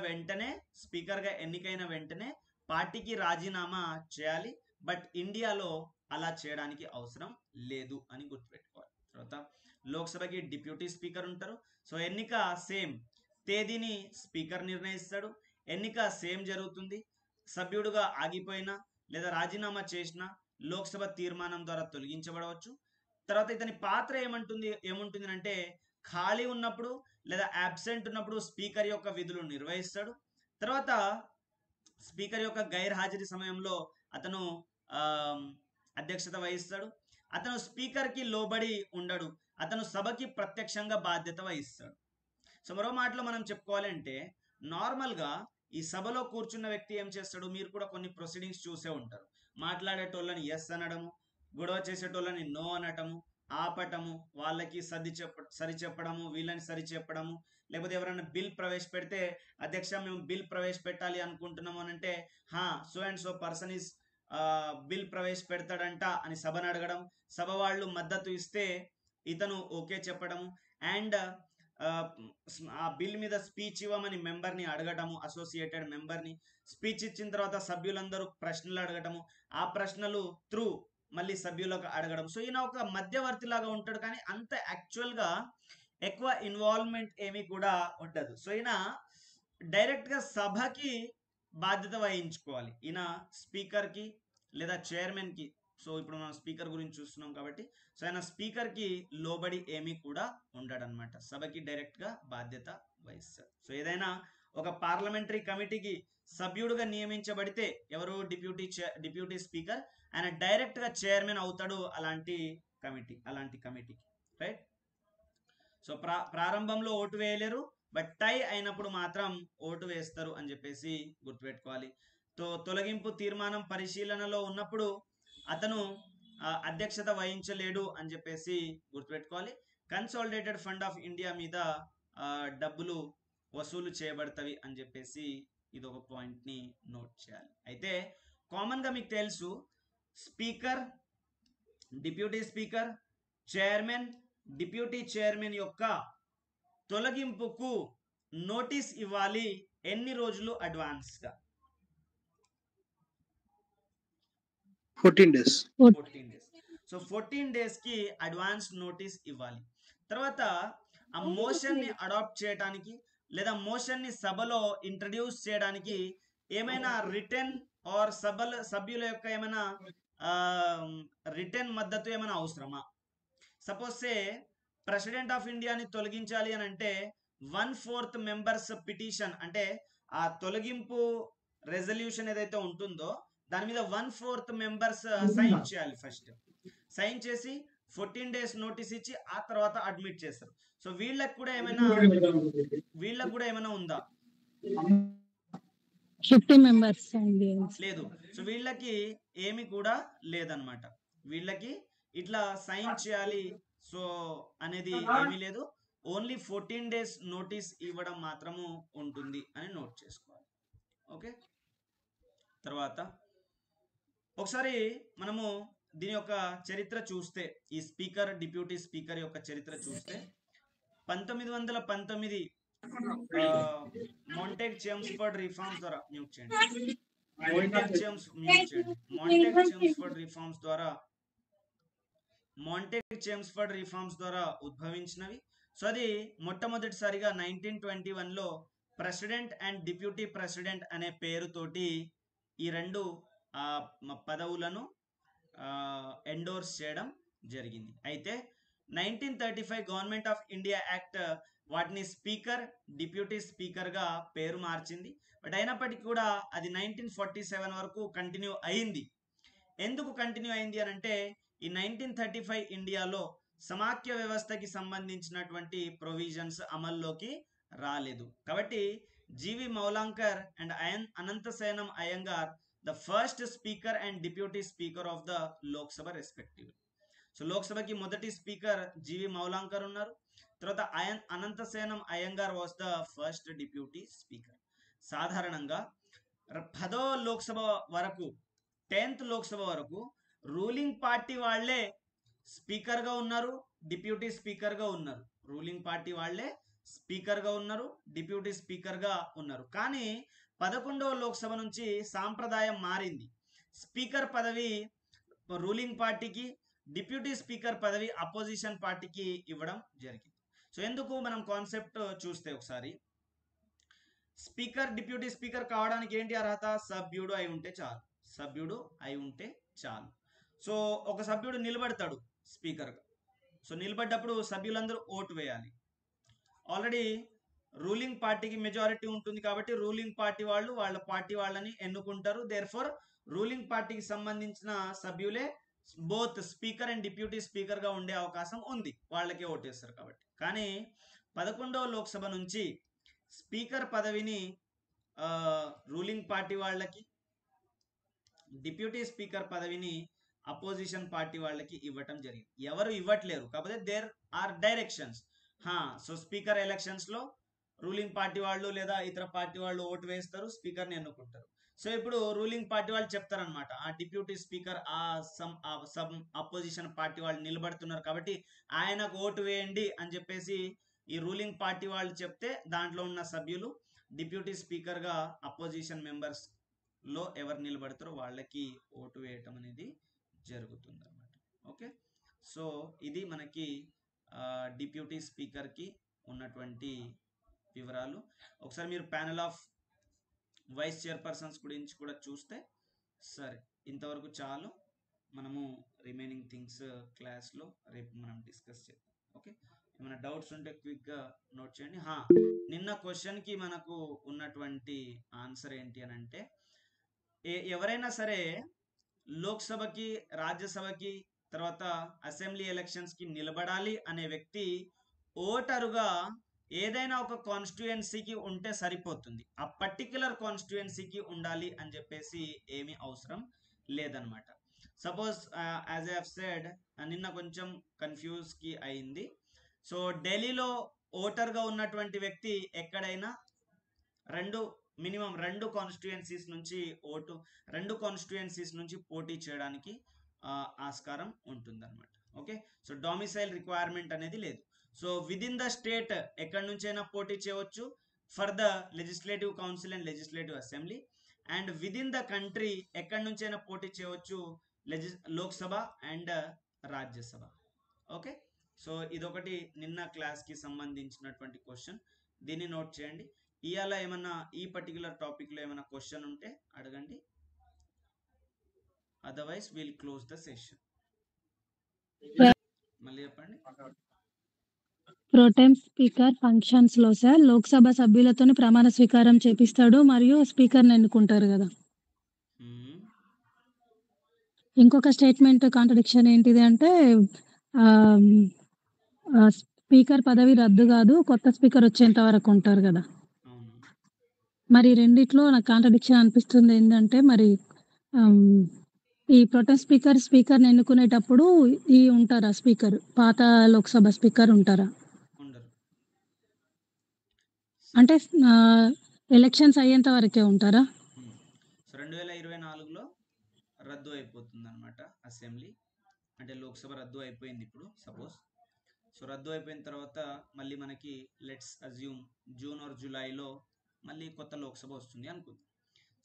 ఎన్నికైన వెంటనే పార్టీకి రాజీనామా చేయాలి. బట్ ఇండియాలో అలా చేయడానికి అవసరం లేదు అని గుర్తుపెట్టుకోవాలి. తర్వాత లోక్సభకి డిప్యూటీ స్పీకర్ ఉంటారు. సో ఎన్నిక సేమ్, తేదీని స్పీకర్ నిర్ణయిస్తాడు, ఎన్నిక సేమ్ జరుగుతుంది. సభ్యుడుగా ఆగిపోయినా లేదా రాజీనామా చేసినా లోక్సభ తీర్మానం ద్వారా తొలగించబడవచ్చు. తర్వాత ఇతని పాత్ర ఏముంటుంది అంటే ఖాళీ ఉన్నప్పుడు లేదా అబ్సెంట్ ఉన్నప్పుడు స్పీకర్ యొక్క విధులు నిర్వహిస్తాడు. తర్వాత స్పీకర్ యొక్క గైర్హాజరీ సమయంలో అతను అధ్యక్షత వహిస్తాడు. అతను స్పీకర్కి లోబడి ఉండడు, అతను సభకి ప్రత్యక్షంగా బాధ్యత వహిస్తాడు. సో మరో మాటలో మనం చెప్పుకోవాలంటే నార్మల్గా ఈ సభలో కూర్చున్న వ్యక్తి ఏం చేస్తాడు, మీరు కూడా కొన్ని ప్రొసీడింగ్స్ చూసే ఉంటారు. మాట్లాడేటోళ్ళని ఎస్ అనడము, గొడవ చేసేటోళ్ళని నో అనటము, ఆపటము, వాళ్ళకి సరి చెప్పడము, వీళ్ళని సరి చెప్పడము. లేకపోతే ఎవరైనా బిల్ ప్రవేశపెడితే అధ్యక్ష మేము బిల్ ప్రవేశపెట్టాలి అనుకుంటున్నాము అని అంటే so and so person is bill ప్రవేశపెడతాడంట అని సభను అడగడం, సభ వాళ్ళు మద్దతు ఇస్తే ఇతను ఓకే చెప్పడము, అండ్ ఆ బిల్ మీద స్పీచ్ ఇవ్వమని మెంబర్ని అడగటము, అసోసియేటెడ్ మెంబర్ని. స్పీచ్ ఇచ్చిన తర్వాత సభ్యులందరూ ప్రశ్నలు అడగటము, ఆ ప్రశ్నలు త్రూ మళ్ళీ సభ్యులకు అడగడం. సో ఈయన ఒక మధ్యవర్తి లాగా ఉంటాడు, కానీ అంత యాక్చువల్గా ఎక్కువ ఇన్వాల్వ్మెంట్ ఏమీ కూడా ఉండదు. సో ఈయన డైరెక్ట్గా సభకి బాధ్యత వహించుకోవాలి. ఈయన స్పీకర్కి లేదా చైర్మన్కి, సో ఇప్పుడు మనం స్పీకర్ గురించి చూస్తున్నాం కాబట్టి, సో ఆయన స్పీకర్కి లోబడి ఏమీ కూడా ఉండడనమాట, సభకి డైరెక్ట్గా బాధ్యత వహిస్తారు. సో ఒక పార్లమెంటరీ కమిటీకి సభ్యుడుగా నియమించబడితే ఎవరు, డిప్యూటీ స్పీకర్, ఆయన డైరెక్ట్గా చైర్మన్ అవుతాడు అలాంటి కమిటీకి, రైట్. సో ప్రారంభంలో ఓటు వేయలేరు, బట్ టై అయినప్పుడు మాత్రం ఓటు వేస్తారు అని చెప్పేసి గుర్తుపెట్టుకోవాలి. తొలగింపు తీర్మానం పరిశీలనలో ఉన్నప్పుడు అతను అధ్యక్షత వహించలేడు అని చెప్పేసి గుర్తుపెట్టుకోవాలి. కన్సాలిడేటెడ్ ఫండ్ ఆఫ్ ఇండియా మీద డబ్బులు వసూలు చేయబడతవి అని చెప్పేసి ఇది ఒక పాయింట్ని నోట్ చేయాలి. అయితే కామన్గా మీకు తెలుసు speaker, deputy speaker, chairman, deputy chairman యొక్క తొలగింపుకు నోటీస్ ఇవ్వాలి ఎన్ని రోజులు అడ్వాన్స్గా? 14 days. 14 days. సో 14 డేస్కి అడ్వాన్స్ నోటీస్ ఇవ్వాలి. తర్వాత ఆ మోషన్ని అడాప్ట్ చేయడానికి లేదా మోషన్ని సభలో ఇంట్రడ్యూస్ చేయడానికి ఏమైనా రిటర్న్ ఆర్ సభ్యుల యొక్క ఏమైనా రిటర్న్ మద్దతు ఏమైనా అవసరమా? సపోజ్ సే ప్రెసిడెంట్ ఆఫ్ ఇండియాని తొలగించాలి అని అంటే 1/4 మెంబర్స్ పిటిషన్, అంటే ఆ తొలగింపు రెజల్యూషన్ ఏదైతే ఉంటుందో దాని మీద 1/4 మెంబర్స్ సైన్ చేయాలి. ఫస్ట్ సైన్ చేసి 14 డేస్ నోటీస్ ఇచ్చి ఆ తర్వాత అడ్మిట్ చేస్తారు. సో వీళ్ళకి కూడా ఏమైనా ఉందా? 50 మెంబర్స్ లేదు. సో వీళ్ళకి ఏమి కూడా లేదనమాట. వీళ్ళకి ఇట్లా సైన్ చేయాలి సో అనేది ఏమీ లేదు. ఓన్లీ 14 డేస్ నోటీస్ ఇవ్వడం మాత్రము ఉంటుంది అని నోట్ చేసుకోవాలి. ఓకే, తర్వాత ఒకసారి మనము దీని యొక్క చరిత్ర చూస్తే, ఈ స్పీకర్ డిప్యూటీ స్పీకర్ యొక్క చరిత్ర చూస్తే 1919 మాంటేగ్ చేమ్స్ఫర్డ్ రిఫార్మ్స్ ద్వారా మ్యూట్ చేయండి. మాంటేగ్ చేమ్స్ఫర్డ్ రిఫార్మ్స్ ద్వారా ఉద్భవించినవి. సో అది మొట్టమొదటిసారిగా 1921లో ప్రెసిడెంట్ అండ్ డిప్యూటీ ప్రెసిడెంట్ అనే పేరుతోటి ఈ రెండు పదవులను ఎండోర్స్ చేయడం జరిగింది. అయితే 1935 గవర్నమెంట్ ఆఫ్ ఇండియా యాక్ట్ వాటిని స్పీకర్, డిప్యూటీ స్పీకర్గా పేరు మార్చింది. బట్ అయినప్పటికీ కూడా అది 1947 వరకు కంటిన్యూ అయింది. ఎందుకు కంటిన్యూ అయింది అని అంటే ఈ 1935 ఇండియాలో సమాఖ్య వ్యవస్థకి సంబంధించినటువంటి ప్రొవిజన్స్ అమల్లోకి రాలేదు. కాబట్టి G V Mavalankar and Ananthasayanam Ayyangar the first speaker and deputy speaker of the Lok Sabha respective. So లోక్సభకి మొదటి స్పీకర్ జీవి మౌలాంకర్ ఉన్నారు. తర్వాత Ananthasayanam Ayyangar was the first deputy speaker. సాధారణంగా 10వ లోక్సభ వరకు, 10th లోక్సభ వరకు రూలింగ్ పార్టీ వాళ్లే స్పీకర్గా ఉన్నారు, డిప్యూటీ స్పీకర్గా ఉన్నారు. రూలింగ్ పార్టీ వాళ్లే స్పీకర్గా ఉన్నారు, డిప్యూటీ స్పీకర్గా ఉన్నారు. కానీ 11వ లోక్సభ నుంచి సాంప్రదాయం మారింది. స్పీకర్ పదవి రూలింగ్ పార్టీకి, డిప్యూటీ స్పీకర్ పదవి అపోజిషన్ పార్టీకి ఇవ్వడం జరిగింది. సో ఎందుకు మనం కాన్సెప్ట్ చూస్తే ఒకసారి, స్పీకర్ డిప్యూటీ స్పీకర్ కావడానికి ఏంటి అర్హత? సభ్యుడు అయి ఉంటే చాలు. సభ్యుడు అయి ఉంటే చాలు. సో ఒక సభ్యుడు నిలబడతాడు స్పీకర్గా. సో నిలబడ్డప్పుడు సభ్యులందరూ ఓటు వేయాలి. ఆల్రెడీ రూలింగ్ పార్టీకి మెజారిటీ ఉంటుంది కాబట్టి రూలింగ్ పార్టీ వాళ్ళు వాళ్ళ పార్టీ వాళ్ళని ఎన్నుకుంటారు. దేర్ఫోర్ రూలింగ్ పార్టీకి సంబంధించిన సభ్యులే బోత్ స్పీకర్ అండ్ డిప్యూటీ స్పీకర్గా ఉండే అవకాశం ఉంది, వాళ్ళకే ఓటేస్తారు కాబట్టి. కానీ 11వ లోక్సభ నుంచి స్పీకర్ పదవిని రూలింగ్ పార్టీ వాళ్ళకి, డిప్యూటీ స్పీకర్ పదవిని అపోజిషన్ పార్టీ వాళ్ళకి ఇవ్వటం జరిగింది. ఎవరు ఇవ్వట్లేరు కాకపోతే there are directions. So speaker elections లో రూలింగ్ పార్టీ వాళ్ళు లేదా ఇతర పార్టీ వాళ్ళు ఓటు వేస్తారు, స్పీకర్ని ఎన్నుకుంటారు. సో ఇప్పుడు రూలింగ్ పార్టీ వాళ్ళు చెప్తారనమాట, ఆ deputy speaker some opposition party వాళ్ళు నిలబడుతున్నారు కాబట్టి ఆయనకు ఓటు వేయండి అని చెప్పేసి ఈ రూలింగ్ పార్టీ వాళ్ళు చెప్తే దాంట్లో ఉన్న సభ్యులు డిప్యూటీ స్పీకర్గా అపోజిషన్ మెంబర్స్ లో ఎవరు నిలబడతారో వాళ్ళకి ఓటు వేయటం అనేది జరుగుతుంది అన్నమాట. ఓకే, సో ఇది మనకి డిప్యూటీ స్పీకర్కి ఉన్నటువంటి వివరాలు. ఒకసారి మీరు ప్యానెల్ ఆఫ్ వైస్ చైర్పర్సన్స్ గురించి కూడా చూస్తే సరే. ఇంతవరకు చాలు, మనము రిమైనింగ్ థింగ్స్ క్లాస్లో రేపు మనం డిస్కస్ చేద్దాం. ఓకే, ఏమైనా డౌట్స్ ఉంటే క్విక్గా నోట్ చేయండి. నిన్న క్వశ్చన్కి మనకు ఉన్నటువంటి ఆన్సర్ ఏంటి అని అంటే, ఎవరైనా సరే లోక్సభకి, రాజ్యసభకి, తర్వాత అసెంబ్లీ ఎలక్షన్స్కి నిలబడాలి అనే వ్యక్తి ఓటరుగా ఏదైనా ఒక కాన్స్టిట్యుయెన్సీకి ఉంటే సరిపోతుంది. ఆ పర్టిక్యులర్ కాన్స్టిట్యుయెన్సీకి ఉండాలి అని చెప్పేసి ఏమీ అవసరం లేదనమాట. Suppose as I have said, నిన్న కొంచెం కన్ఫ్యూజ్కి అయింది. సో ఢిల్లీలో ఓటర్గా ఉన్నటువంటి వ్యక్తి ఎక్కడైనా 2 మినిమం 2 కాన్స్టిట్యుయెన్సీస్ నుంచి పోటీ చేయడానికి ఆస్కారం ఉంటుందన్నమాట. ఓకే, సో డొమిసైల్ రిక్వైర్మెంట్ అనేది లేదు. సో విదిన్ ద స్టేట్ ఎక్కడి నుంచైనా పోటీ చేయవచ్చు for the legislative council and legislative assembly, and within the country ఎక్కడి నుంచైనా పోటీ చేయవచ్చు Lok Sabha and Rajya Sabha. Okay, so ఇదొకటి నిన్న క్లాస్కి సంబంధించినటువంటి క్వశ్చన్, దీన్ని నోట్ చేయండి. ఇవాళ ఏమన్నా ఈ పర్టికులర్ టాపిక్లో ఏమైనా క్వశ్చన్ ఉంటే అడగండి, otherwise will close the session. మళ్ళీ చెప్పండి. ప్రోటెం స్పీకర్ ఫంక్షన్స్ లో సార్ లోక్సభ సభ్యులతో ప్రమాణ స్వీకారం చేపిస్తాడు మరియు స్పీకర్ని ఎన్నుకుంటారు కదా. ఇంకొక స్టేట్మెంట్ కాంట్రడిక్షన్ ఏంటిది అంటే స్పీకర్ పదవి రద్దు కాదు, కొత్త స్పీకర్ వచ్చేంత వరకు ఉంటారు కదా. మరి రెండిట్లో నాకు కాంట్రడిక్షన్ అనిపిస్తుంది. ఏంటంటే మరి ఈ ప్రొటెం స్పీకర్ని ఎన్నుకునేటప్పుడు ఈ ఉంటారా స్పీకర్, పాత లోక్సభ స్పీకర్ ఉంటారా? అంటే ఎలక్షన్స్ అయ్యేంత వరకే ఉంటారా? 2024లో రద్దు అయిపోతుంది అనమాట అసెంబ్లీ, అంటే లోక్సభ రద్దు అయిపోయింది ఇప్పుడు సపోజ్. సో రద్దు అయిపోయిన తర్వాత మళ్ళీ మనకి లెట్స్ అజ్యూమ్ జూన్ ఆర్ జూలైలో మళ్ళీ కొత్త లోక్సభ వస్తుంది అనుకుందాం.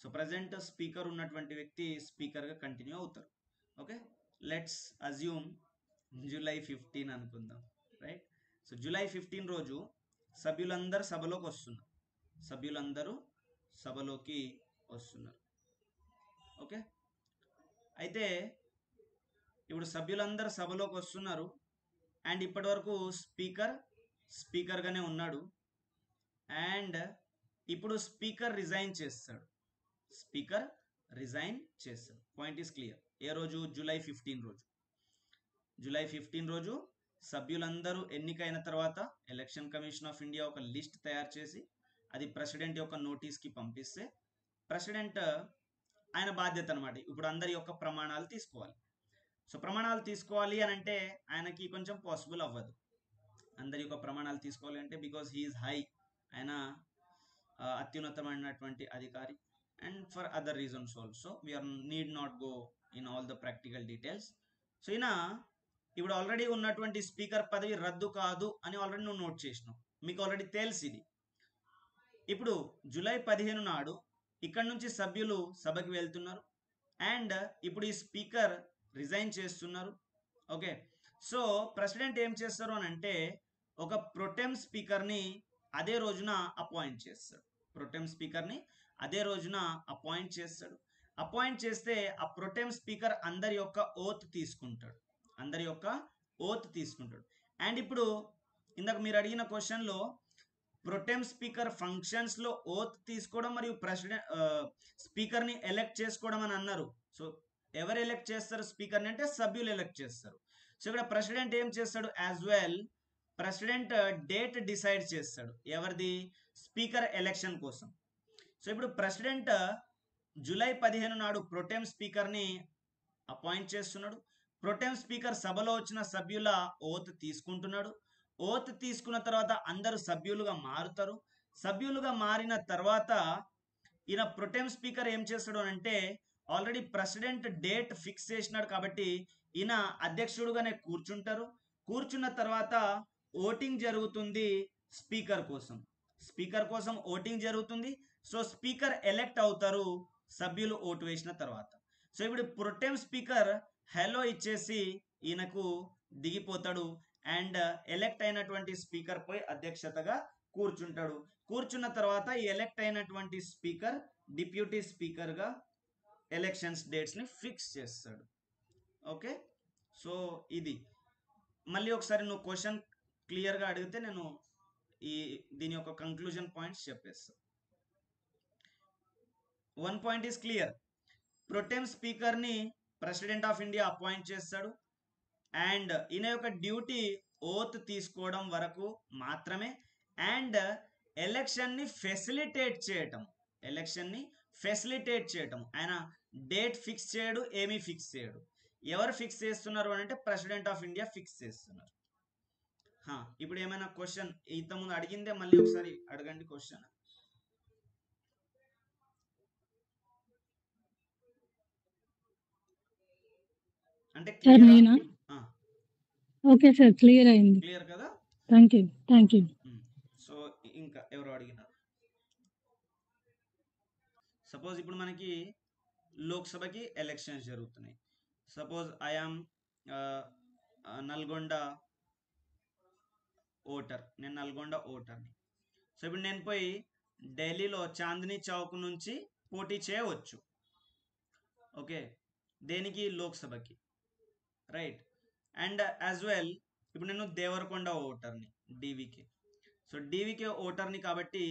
సో ప్రజెంట్ స్పీకర్ ఉన్నటువంటి వ్యక్తి స్పీకర్గా కంటిన్యూ అవుతారు. ఓకే, లెట్స్ అజ్యూమ్ జూలై 15 అనుకుందాం, రైట్. సో జూలై 15 రోజు సభ్యులందరూ సభలోకి వస్తున్నారు. ఓకే, అయితే ఇప్పుడు సభ్యులందరూ సభలోకి వస్తున్నారు అండ్ ఇప్పటి వరకు స్పీకర్గానే ఉన్నాడు. అండ్ ఇప్పుడు స్పీకర్ రిజైన్ చేస్తాడు. Point is clear. ఏ రోజు? జూలై 15 రోజు సభ్యులందరూ ఎన్నికైన తర్వాత ఎలక్షన్ కమిషన్ ఆఫ్ ఇండియా ఒక లిస్ట్ తయారు చేసి అది ప్రెసిడెంట్ యొక్క నోటీస్కి పంపిస్తే ప్రెసిడెంట్ ఆయన బాధ్యత అనమాట ఇప్పుడు అందరి యొక్క ప్రమాణాలు తీసుకోవాలి. సో ప్రమాణాలు తీసుకోవాలి అని అంటే ఆయనకి కొంచెం పాసిబుల్ అవ్వదు. అందరి యొక్క ప్రమాణాలు తీసుకోవాలి అంటే బికాజ్ హీఈస్ హై, ఆయన అత్యున్నతమైనటువంటి అధికారి, and for other reasons also we are need not go in all the practical details. So ఈయన ఇప్పుడు ఆల్రెడీ ఉన్నటువంటి స్పీకర్ పదవి రద్దు కాదు అని ఆల్రెడీ నువ్వు నోట్ చేసినావు, మీకు ఆల్రెడీ తెలుసు ఇది. ఇప్పుడు జూలై 15 నాడు ఇక్కడ నుంచి సభ్యులు సభకి వెళ్తున్నారు అండ్ ఇప్పుడు ఈ స్పీకర్ రిజైన్ చేస్తున్నారు. ఓకే, సో ప్రెసిడెంట్ ఏం చేస్తారు అని అంటే ఒక ప్రొటెం స్పీకర్ని అదే రోజున అపాయింట్ చేస్తాడు. అపాయింట్ చేస్తే ఆ ప్రొటెం స్పీకర్ అందరి యొక్క ఓత్ తీసుకుంటాడు. అండ్ ఇప్పుడు ఇందాక మీరు అడిగిన క్వశ్చన్లో ప్రొటెం స్పీకర్ ఫంక్షన్స్లో ఓత్ తీసుకోవడం మరియు స్పీకర్ని ఎలెక్ట్ చేసుకోవడం అని అన్నారు. సో ఎవరు ఎలెక్ట్ చేస్తారు స్పీకర్ని అంటే సభ్యులు ఎలెక్ట్ చేస్తారు. సో ఇక్కడ ప్రెసిడెంట్ ఏం చేస్తాడు? As well president date decide చేస్తాడు ఎవరిది? స్పీకర్ ఎలక్షన్ కోసం. సో ఇప్పుడు ప్రెసిడెంట్ జూలై 15 నాడు ప్రొటెం స్పీకర్ని అపాయింట్ చేస్తున్నాడు. ప్రొటెం స్పీకర్ సభలో వచ్చిన సభ్యుల ఓత్ తీసుకుంటున్నాడు. ఓత్ తీసుకున్న తర్వాత అందరూ సభ్యులుగా మారుతారు. సభ్యులుగా మారిన తర్వాత ఈయన ప్రొటెం స్పీకర్ ఏం చేస్తాడు అంటే ఆల్రెడీ ప్రెసిడెంట్ డేట్ ఫిక్స్ చేసినాడు కాబట్టి ఈయన అధ్యక్షుడుగానే కూర్చుంటారు. కూర్చున్న తర్వాత ఓటింగ్ జరుగుతుంది స్పీకర్ కోసం ఓటింగ్ జరుగుతుంది. సో స్పీకర్ ఎలెక్ట్ అవుతారు సభ్యులు ఓటు వేసిన తర్వాత. సో ఇప్పుడు ప్రొటెం స్పీకర్ హలో ఇచ్చేసి ఈయనకు దిగిపోతాడు అండ్ ఎలెక్ట్ అయినటువంటి స్పీకర్ పోయి అధ్యక్షతగా కూర్చుంటాడు. కూర్చున్న తర్వాత ఈ ఎలెక్ట్ అయినటువంటి స్పీకర్ డిప్యూటీ స్పీకర్గా ఎలక్షన్స్ డేట్స్ని ఫిక్స్ చేస్తాడు. ఓకే, సో ఇది మళ్ళీ ఒకసారి నువ్వు క్వశ్చన్ క్లియర్గా అడిగితే నేను దీని యొక్క కంక్లూజన్ పాయింట్స్ చెప్పేస్తాను. 1 పాయింట్ ఈస్ క్లియర్. ప్రొటెం స్పీకర్ని ప్రెసిడెంట్ ఆఫ్ ఇండియా అపాయింట్ చేస్తాడు అండ్ ఈయన యొక్క డ్యూటీ ఓత్ తీసుకోవడం వరకు మాత్రమే అండ్ ఎలక్షన్ని ఫెసిలిటేట్ చేయటం. ఆయన డేట్ ఫిక్స్ చేయడు, ఏమీ ఫిక్స్ చేయడు. ఎవరు ఫిక్స్ చేస్తున్నారు అని అంటే ప్రెసిడెంట్ ఆఫ్ ఇండియా ఫిక్స్ చేస్తున్నారు. ఇప్పుడు ఏమైనా క్వశ్చన్ ఇంతకుముందు అడిగిందే మళ్ళీ ఒకసారి అడగండి క్వశ్చన్. అంటే సార్ నేనా? క్లియర్ ఓకే సార్, క్లియర్ అయింది. క్లియర్ కదా? Thank you, thank you. So ఇంకా ఎవరు అడిగినారు? సపోజ్ ఇప్పుడు మనకి లోక్సభకి ఎలక్షన్స్ జరుగుతున్నాయి. సపోజ్ ఐఆమ్ నల్గొండ ఓటర్, నేను నల్గొండ ఓటర్ని. సో ఇప్పుడు నేను పోయి ఢిల్లీలో చాందినీ చౌక్ నుంచి పోటీ చేయవచ్చు. ఓకే, దేనికి? లోక్సభకి, రైట్. అండ్ యాజ్ వెల్ ఇప్పుడు నేను దేవరకొండ ఓటర్ని, డీవీకే. సో డీవీకే ఓటర్ని కాబట్టి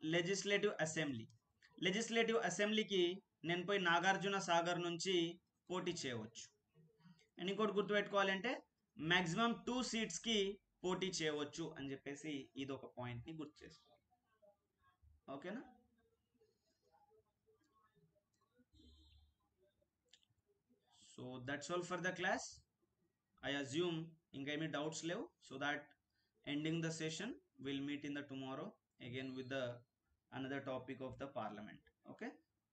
లెజిస్లేటివ్ అసెంబ్లీకి నేను పోయి నాగార్జున సాగర్ నుంచి పోటీ చేయవచ్చు. అండ్ ఇంకోటి గుర్తుపెట్టుకోవాలంటే మ్యాక్సిమం 2 సీట్స్కి పోటీ చేయవచ్చు అని చెప్పేసి ఇది ఒక పాయింట్ని గుర్తు చేసుకోవాలి. ఓకేనా? So that's all for the class. I assume ఇంకా ఏమీ డౌట్స్ లేవు. So that ending the session, we'll meet in the tomorrow again with the another topic of the parliament. Okay,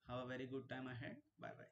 have a very good time ahead. Bye bye.